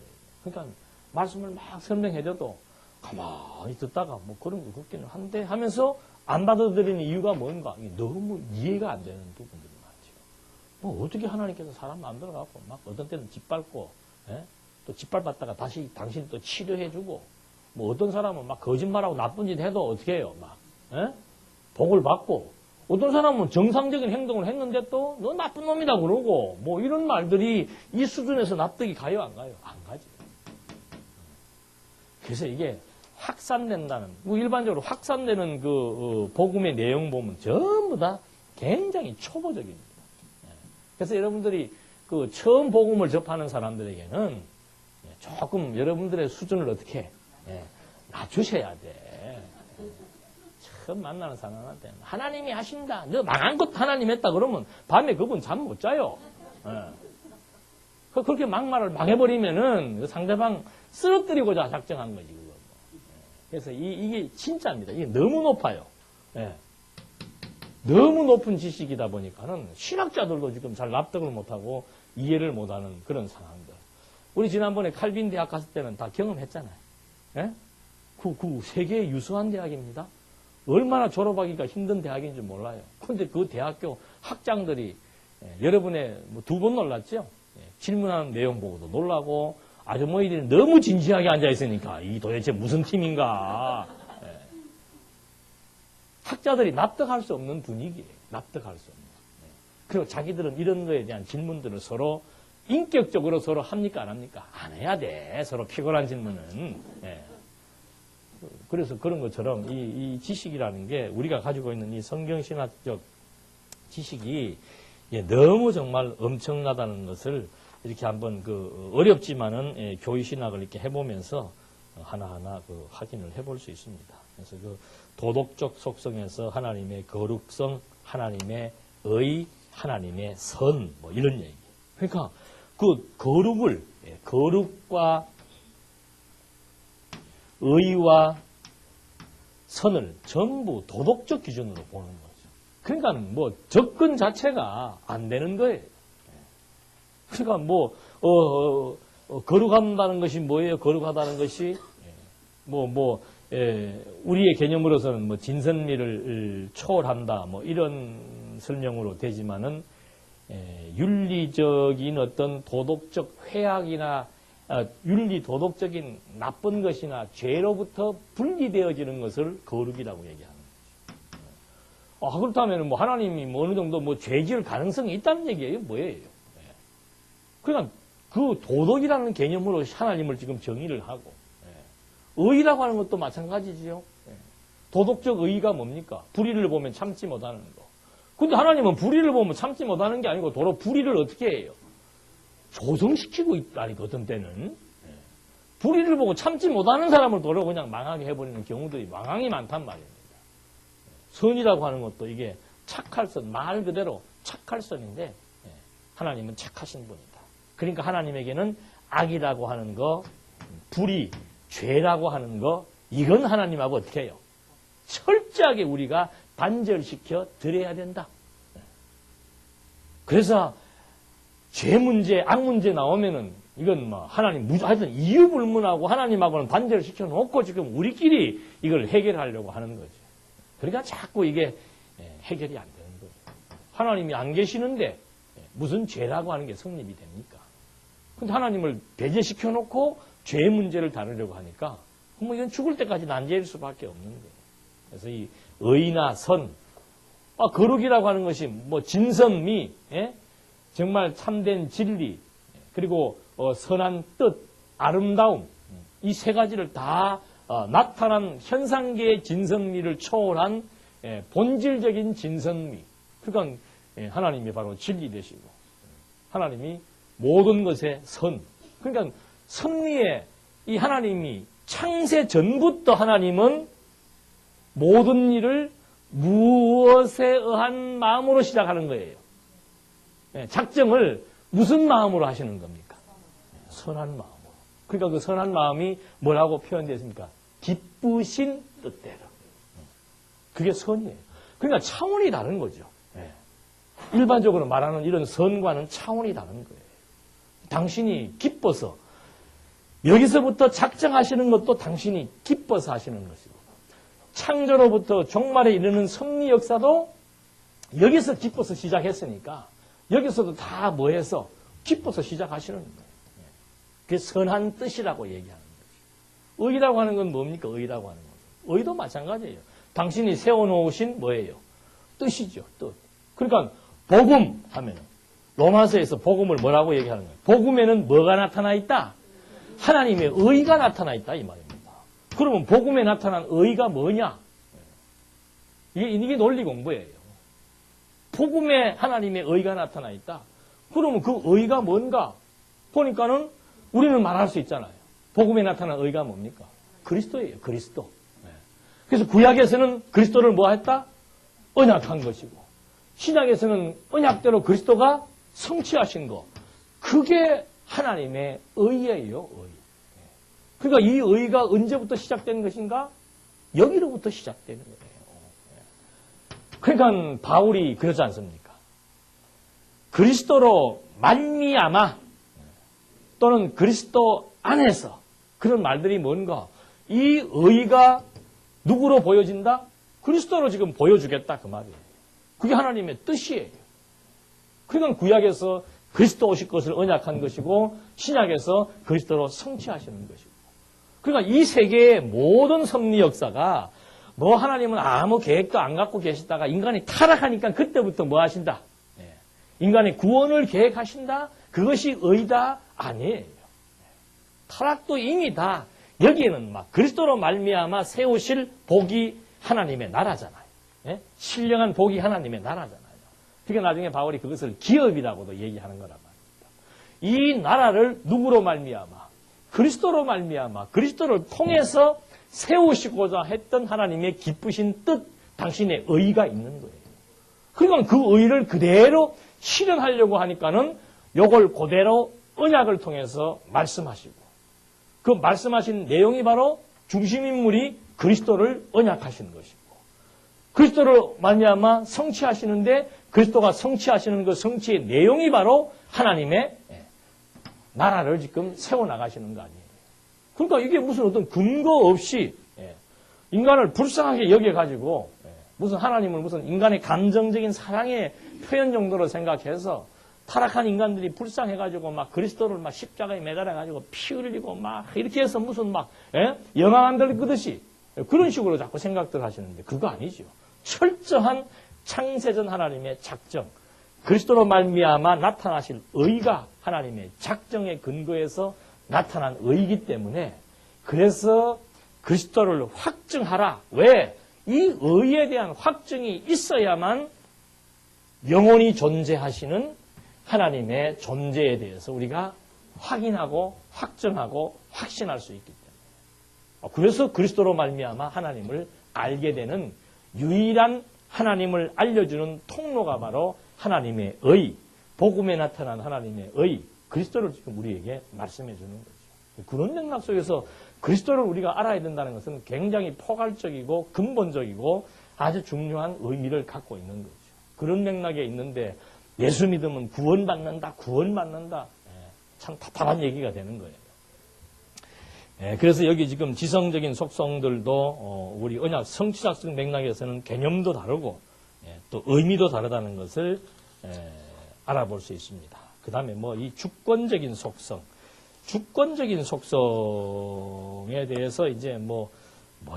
A: 그러니까 말씀을 막 설명해줘도 가만히 듣다가 뭐 그런 거 그렇기는 한데 하면서 안 받아들이는 이유가 뭔가 너무 이해가 안 되는 부분들이 많죠. 뭐 어떻게 하나님께서 사람 만들어갖고 막 어떤 때는 짓밟고 또 짓밟았다가 다시 당신 또 치료해주고 뭐 어떤 사람은 막 거짓말하고 나쁜 짓 해도 어떻게 해요? 막 복을 받고 어떤 사람은 정상적인 행동을 했는데 또 너 나쁜 놈이다 그러고 뭐 이런 말들이 이 수준에서 납득이 가요, 안 가요? 안 가죠. 그래서 이게 확산된다는, 뭐 일반적으로 확산되는 그 복음의 내용 보면 전부 다 굉장히 초보적입니다. 그래서 여러분들이 그 처음 복음을 접하는 사람들에게는 조금 여러분들의 수준을 어떻게 낮추셔야 돼. 처음 만나는 사람한테 하나님이 하신다. 너 망한 것도 하나님 했다 그러면 밤에 그분 잠 못 자요. 그렇게 막말을 망해버리면은 상대방 쓰러뜨리고자 작정한 거지, 그거. 그래서 이게 진짜입니다. 이게 너무 높아요. 너무 높은 지식이다 보니까는 신학자들도 지금 잘 납득을 못하고 이해를 못하는 그런 상황들. 우리 지난번에 칼빈 대학 갔을 때는 다 경험했잖아요. 그 세계의 유수한 대학입니다. 얼마나 졸업하기가 힘든 대학인지 몰라요. 근데 그 대학교 학장들이 여러분의 뭐 2번 놀랐죠? 질문하는 내용 보고도 놀라고 아주머니들이 너무 진지하게 앉아있으니까 이 도대체 무슨 팀인가. 학자들이 납득할 수 없는 분위기예요. 납득할 수 없는. 그리고 자기들은 이런 거에 대한 질문들을 서로 인격적으로 서로 합니까, 안 합니까? 안 해야 돼. 서로 피곤한 질문은. 그래서 그런 것처럼 이 지식이라는 게 우리가 가지고 있는 이 성경신학적 지식이 너무 정말 엄청나다는 것을 이렇게 한번 어렵지만은 교회신학을 이렇게 해보면서 하나하나 확인을 해볼 수 있습니다. 그래서 도덕적 속성에서 하나님의 거룩성, 하나님의 의, 하나님의 선, 뭐 이런 얘기. 그러니까 거룩과 의와 선을 전부 도덕적 기준으로 보는 거죠. 그러니까 뭐 접근 자체가 안 되는 거예요. 그러니까 거룩한다는 것이 뭐예요? 거룩하다는 것이 우리의 개념으로서는 뭐 진선미를 초월한다, 뭐 이런 설명으로 되지만은 윤리적인 어떤 도덕적 회악이나 윤리 도덕적인 나쁜 것이나 죄로부터 분리되어지는 것을 거룩이라고 얘기하는 거죠. 그렇다면 뭐 하나님이 뭐 어느 정도 뭐 죄 지을 가능성이 있다는 얘기예요? 뭐예요? 그러니까 그 도덕이라는 개념으로 하나님을 지금 정의를 하고, 의라고 하는 것도 마찬가지지요. 도덕적 의의가 뭡니까? 불의를 보면 참지 못하는 거. 근데 하나님은 불의를 보면 참지 못하는 게 아니고 도로 불의를 어떻게 해요? 조성시키고 있다니, 어떤 때는. 불의를 보고 참지 못하는 사람을 도로 그냥 망하게 해버리는 경우들이 망항이 많단 말입니다. 선이라고 하는 것도 이게 착할 선, 말 그대로 착할 선인데, 하나님은 착하신 분이다. 그러니까 하나님에게는 악이라고 하는 거, 불의, 죄라고 하는 거, 이건 하나님하고 어떻게 해요? 철저하게 우리가 단절시켜 드려야 된다. 그래서 죄 문제, 악 문제 나오면은 이건 뭐 하나님 하여튼 이유 불문하고 하나님하고는 단절시켜 놓고 지금 우리끼리 이걸 해결하려고 하는 거죠. 그러니까 자꾸 이게 해결이 안 되는 거예요. 하나님이 안 계시는데 무슨 죄라고 하는 게 성립이 됩니까? 근데 하나님을 배제시켜 놓고 죄 문제를 다루려고 하니까 뭐 이건 죽을 때까지 난제일 수밖에 없는 거예요. 그래서 이 의나 선, 거룩이라고 하는 것이 뭐 진선미, 정말 참된 진리, 그리고 선한 뜻, 아름다움, 이 세 가지를 다 나타난 현상계의 진선미를 초월한 본질적인 진선미. 그러니까 하나님이 바로 진리 되시고 하나님이 모든 것의 선. 그러니까 선미에 이 하나님이 창세 전부터 하나님은 모든 일을 무엇에 의한 마음으로 시작하는 거예요. 작정을 무슨 마음으로 하시는 겁니까? 선한 마음으로. 그러니까 그 선한 마음이 뭐라고 표현되어 있습니까? 기쁘신 뜻대로. 그게 선이에요. 그러니까 차원이 다른 거죠. 일반적으로 말하는 이런 선과는 차원이 다른 거예요. 당신이 기뻐서 여기서부터 작정하시는 것도 당신이 기뻐서 하시는 것이고 창조로부터 종말에 이르는 섭리 역사도 여기서 기뻐서 시작했으니까 여기서도 다 뭐해서 기뻐서 시작하시는 거예요. 그게 선한 뜻이라고 얘기하는 거죠. 의라고 하는 건 뭡니까? 의라고 하는 거죠. 의도 마찬가지예요. 당신이 세워놓으신 뭐예요? 뜻이죠. 뜻. 그러니까 복음 하면 로마서에서 복음을 뭐라고 얘기하는 거예요? 복음에는 뭐가 나타나 있다? 하나님의 의가 나타나 있다 이 말입니다. 그러면 복음에 나타난 의가 뭐냐? 이게 논리 공부예요. 복음에 하나님의 의가 나타나 있다. 그러면 그 의가 뭔가? 보니까는 우리는 말할 수 있잖아요. 복음에 나타난 의가 뭡니까? 그리스도예요. 그리스도. 그래서 구약에서는 그리스도를 뭐 했다? 언약한 것이고 신약에서는 언약대로 그리스도가 성취하신 거. 그게 하나님의 의예요. 의. 그러니까 이 의가 언제부터 시작된 것인가? 여기로부터 시작되는 거예요. 그러니까 바울이 그러지 않습니까? 그리스도로 말미암아 또는 그리스도 안에서 그런 말들이 뭔가 이 의가 누구로 보여진다? 그리스도로 지금 보여주겠다 그 말이에요. 그게 하나님의 뜻이에요. 그러니까 구약에서 그리스도 오실 것을 언약한 것이고 신약에서 그리스도로 성취하시는 것이고 그러니까 이 세계의 모든 섭리 역사가 뭐 하나님은 아무 계획도 안 갖고 계시다가 인간이 타락하니까 그때부터 뭐 하신다? 인간의 구원을 계획하신다? 그것이 의다? 아니에요. 타락도 이미 다 여기에는 막 그리스도로 말미암아 세우실 복이 하나님의 나라잖아요. 신령한 복이 하나님의 나라잖아요. 그러니까 나중에 바울이 그것을 기업이라고도 얘기하는 거란 말입니다. 이 나라를 누구로 말미암아? 그리스도로 말미암아 그리스도를 통해서 세우시고자 했던 하나님의 기쁘신 뜻, 당신의 의가 있는 거예요. 그러니까 그 의를 그대로 실현하려고 하니까는 요걸 그대로 언약을 통해서 말씀하시고 그 말씀하신 내용이 바로 중심인물이 그리스도를 언약하시는 것이고 그리스도를 말미암아 성취하시는데 그리스도가 성취하시는 그 성취의 내용이 바로 하나님의 나라를 지금 세워나가시는 거 아니에요. 그러니까 이게 무슨 어떤 근거 없이 인간을 불쌍하게 여겨가지고 무슨 하나님을 무슨 인간의 감정적인 사랑의 표현 정도로 생각해서 타락한 인간들이 불쌍해가지고 막 그리스도를 막 십자가에 매달아가지고 피 흘리고 막 이렇게 해서 무슨 막 영화 만들듯이 그런 식으로 자꾸 생각들 하시는데 그거 아니죠. 철저한 창세전 하나님의 작정, 그리스도로 말미암아 나타나실 의가 하나님의 작정의 근거에서 나타난 의이기 때문에 그래서 그리스도를 확증하라. 왜? 이 의에 대한 확증이 있어야만 영원히 존재하시는 하나님의 존재에 대해서 우리가 확인하고 확정하고 확신할 수 있기 때문에 그래서 그리스도로 말미암아 하나님을 알게 되는 유일한 하나님을 알려주는 통로가 바로 하나님의 의, 복음에 나타난 하나님의 의, 그리스도를 지금 우리에게 말씀해 주는 거죠. 그런 맥락 속에서 그리스도를 우리가 알아야 된다는 것은 굉장히 포괄적이고 근본적이고 아주 중요한 의미를 갖고 있는 거죠. 그런 맥락에 있는데 예수 믿으면 구원받는다, 구원받는다. 참 답답한 얘기가 되는 거예요. 그래서 여기 지금 지성적인 속성들도 우리 언약 성취작성 맥락에서는 개념도 다르고 또 의미도 다르다는 것을 알아볼 수 있습니다. 그 다음에 뭐 이 주권적인 속성, 주권적인 속성에 대해서 이제 뭐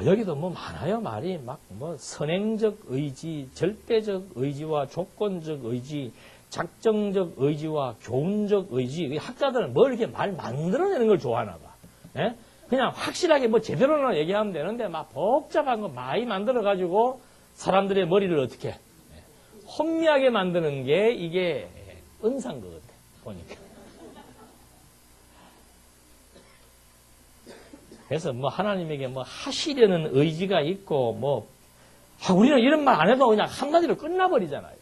A: 여기도 뭐 많아요. 말이 막 뭐 선행적 의지, 절대적 의지와 조건적 의지, 작정적 의지와 교훈적 의지. 학자들은 뭐 이렇게 말 만들어내는 걸 좋아하나 봐. 그냥 확실하게 뭐 제대로나 얘기하면 되는데 막 복잡한 거 많이 만들어가지고 사람들의 머리를 어떻게 혼미하게 만드는 게 이게 은사인 것 같아, 보니까. 그래서 뭐 하나님에게 뭐 하시려는 의지가 있고 우리는 이런 말 안 해도 그냥 한마디로 끝나버리잖아요.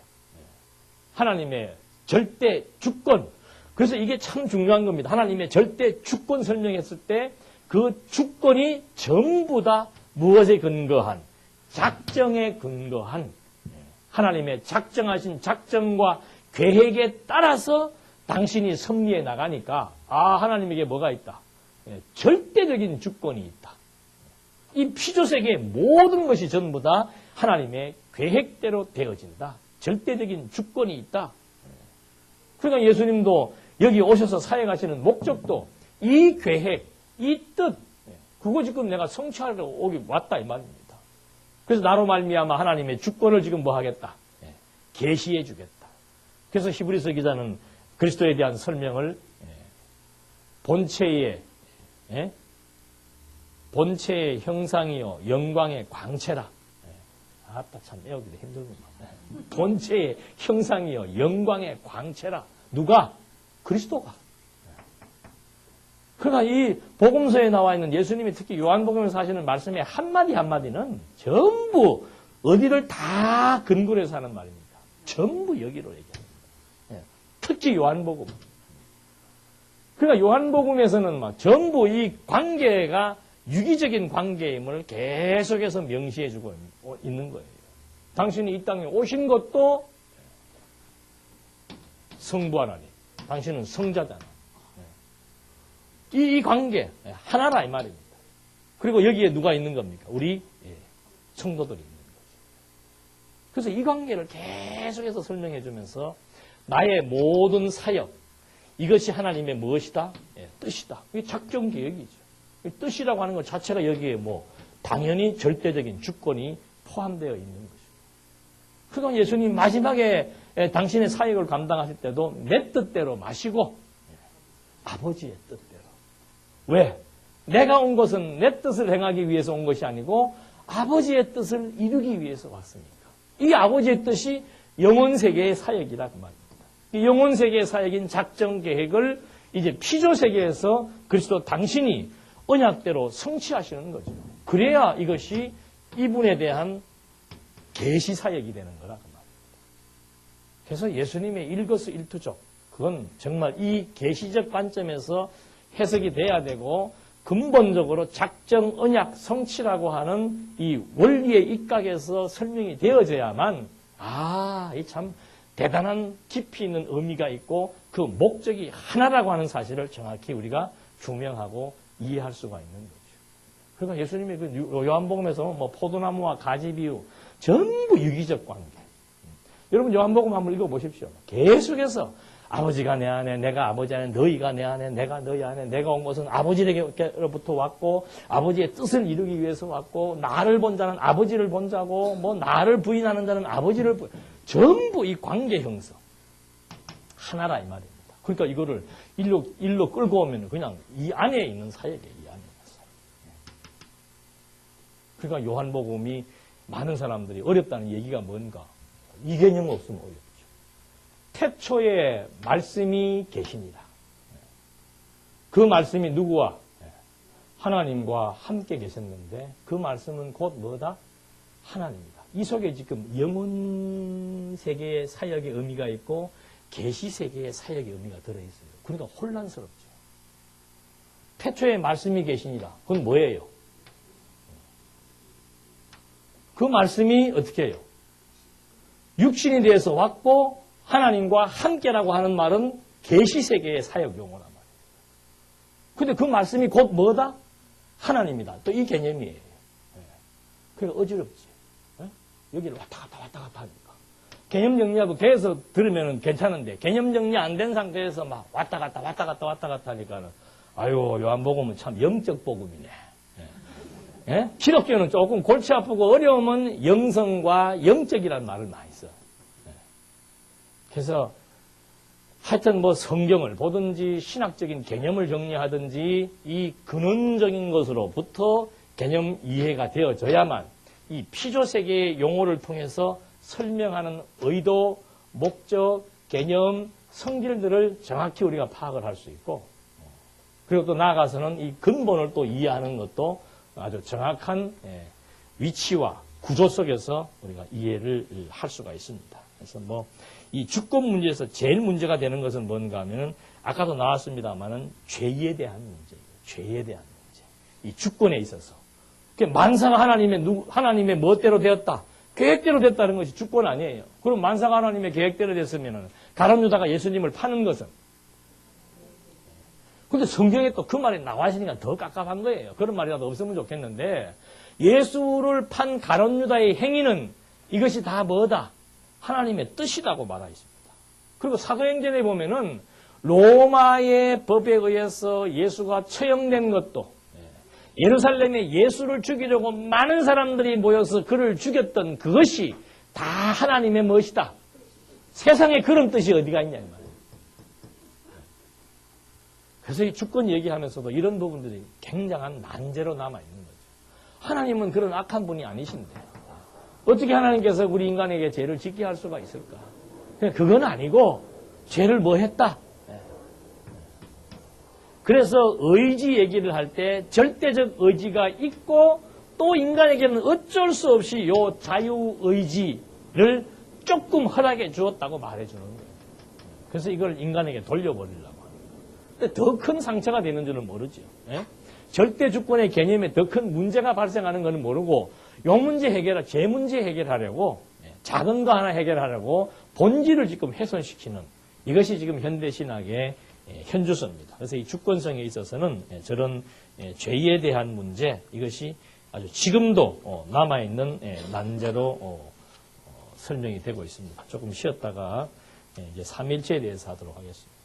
A: 하나님의 절대 주권. 그래서 이게 참 중요한 겁니다. 하나님의 절대 주권 설명했을 때 그 주권이 전부 다 무엇에 근거한, 작정에 근거한 하나님의 작정하신 작정과 계획에 따라서 당신이 섭리해 나가니까 하나님에게 뭐가 있다? 절대적인 주권이 있다. 이 피조세계의 모든 것이 전부 다 하나님의 계획대로 되어진다. 절대적인 주권이 있다. 그러니까 예수님도 여기 오셔서 사역하시는 목적도 이 계획, 이 뜻, 그거 지금 내가 성취하러 오기 왔다 이 말입니다. 그래서 나로 말미암아 하나님의 주권을 지금 뭐 하겠다? 계시해 주겠다. 그래서 히브리서 기자는 그리스도에 대한 설명을 본체의 형상이요 영광의 광채라. 아따 참 외우기도 힘들구만. 본체의 형상이요 영광의 광채라. 누가? 그리스도가. 그러니까 이 복음서에 나와 있는 예수님이 특히 요한복음에서 하시는 말씀의 한마디 한마디는 전부 어디를 다 근거로 해서 하는 말입니다. 전부 여기로 얘기합니다. 특히 요한복음. 그러니까 요한복음에서는 막 전부 이 관계가 유기적인 관계임을 계속해서 명시해주고 있는 거예요. 당신이 이 땅에 오신 것도 성부 하나님, 당신은 성자잖아. 이 관계 하나라 이 말입니다. 그리고 여기에 누가 있는 겁니까? 우리 성도들이 있는 거죠. 그래서 이 관계를 계속해서 설명해주면서 나의 모든 사역, 이것이 하나님의 무엇이다? 뜻이다. 이게 작정 계획이죠. 뜻이라고 하는 것 자체가 여기에 당연히 절대적인 주권이 포함되어 있는 거죠. 그러니까 예수님 마지막에 당신의 사역을 감당하실 때도 내 뜻대로 마시고 아버지의 뜻대로. 왜? 내가 온 것은 내 뜻을 행하기 위해서 온 것이 아니고 아버지의 뜻을 이루기 위해서 왔으니까. 이 아버지의 뜻이 영혼세계의 사역이라 그 말입니다. 이 영혼세계의 사역인 작정 계획을 이제 피조세계에서 그리스도 당신이 언약대로 성취하시는 거죠. 그래야 이것이 이분에 대한 계시 사역이 되는 거라 그 말입니다. 그래서 예수님의 일거수일투족, 그건 정말 이 계시적 관점에서 해석이 돼야 되고 근본적으로 작정 언약 성취라고 하는 이 원리의 입각에서 설명이 되어져야만 이 참 대단한 깊이 있는 의미가 있고 그 목적이 하나라고 하는 사실을 정확히 우리가 규명하고 이해할 수가 있는 거죠. 그러니까 예수님의 그 요한복음에서 포도나무와 가지 비유 전부 유기적 관계. 여러분 요한복음 한번 읽어보십시오. 계속해서 아버지가 내 안에, 내가 아버지 안에, 너희가 내 안에, 내가 너희 안에, 내가 온 것은 아버지에게로부터 왔고, 아버지의 뜻을 이루기 위해서 왔고, 나를 본 자는 아버지를 본 자고, 뭐 나를 부인하는 자는 아버지를 전부 이 관계 형성. 하나라 이 말입니다. 그러니까 이거를 일로 끌고 오면 그냥 이 안에 있는 사역이에요. 이 안에 있는 사역. 그러니까 요한복음이 많은 사람들이 어렵다는 얘기가 뭔가. 이 개념 없으면 어렵죠. 태초에 말씀이 계시니라. 그 말씀이 누구와? 하나님과 함께 계셨는데 그 말씀은 곧 뭐다? 하나님이다. 이 속에 지금 영혼 세계의 사역의 의미가 있고 계시 세계의 사역의 의미가 들어있어요. 그러니까 혼란스럽죠. 태초에 말씀이 계시니라. 그건 뭐예요? 그 말씀이 어떻게 해요? 육신이 되어서 왔고 하나님과 함께라고 하는 말은 계시 세계의 사역 용어란 말이에요. 근데 그 말씀이 곧 뭐다? 하나님이다. 또 이 개념이에요. 그러니까 어지럽지. 여기를 왔다 갔다 하니까. 개념 정리하고 계속 들으면 괜찮은데 개념 정리 안 된 상태에서 막 왔다 갔다 하니까는 아유 요한복음은 참 영적 복음이네. 예? 기독교는 조금 골치 아프고 어려우면 영성과 영적이라는 말을 많이 써. 그래서 하여튼 뭐 성경을 보든지 신학적인 개념을 정리하든지 이 근원적인 것으로부터 개념 이해가 되어져야만 이 피조세계의 용어를 통해서 설명하는 의도, 목적, 개념, 성질들을 정확히 우리가 파악을 할 수 있고 그리고 또 나아가서는 이 근본을 또 이해하는 것도 아주 정확한 위치와 구조 속에서 우리가 이해를 할 수가 있습니다. 그래서 뭐 이 주권 문제에서 제일 문제가 되는 것은 뭔가 하면은 아까도 나왔습니다만은 죄에 대한 문제예요. 죄에 대한 문제. 이 주권에 있어서. 만사가 하나님의 멋대로 되었다. 계획대로 됐다는 것이 주권 아니에요. 그럼 만사가 하나님의 계획대로 됐으면은 가룟 유다가 예수님을 파는 것은. 근데 성경에 또 그 말이 나와 있으니까 더 깝깝한 거예요. 그런 말이라도 없으면 좋겠는데 예수를 판 가룟 유다의 행위는 이것이 다 뭐다? 하나님의 뜻이라고 말하고 있습니다. 그리고 사도행전에 보면은 로마의 법에 의해서 예수가 처형된 것도 예루살렘에 예수를 죽이려고 많은 사람들이 모여서 그를 죽였던 그것이 다 하나님의 멋이다. 세상에 그런 뜻이 어디가 있냐 이 말이에요. 그래서 이 주권 얘기하면서도 이런 부분들이 굉장한 난제로 남아있는 거죠. 하나님은 그런 악한 분이 아니신데 어떻게 하나님께서 우리 인간에게 죄를 짓게 할 수가 있을까? 그건 아니고 죄를 뭐 했다? 그래서 의지 얘기를 할 때 절대적 의지가 있고 또 인간에게는 어쩔 수 없이 요 자유의지를 조금 허락해 주었다고 말해주는 거예요. 그래서 이걸 인간에게 돌려버리려고 합니다. 근데 더 큰 상처가 되는 줄은 모르죠. 절대 주권의 개념에 더 큰 문제가 발생하는 것은 모르고 요 문제 제 문제 해결하려고 작은 거 하나 해결하려고 본질을 지금 훼손시키는 이것이 지금 현대신학의 현주소입니다. 그래서 이 주권성에 있어서는 저런 죄에 대한 문제 이것이 아주 지금도 남아있는 난제로 설명이 되고 있습니다. 조금 쉬었다가 이제 삼일체에 대해서 하도록 하겠습니다.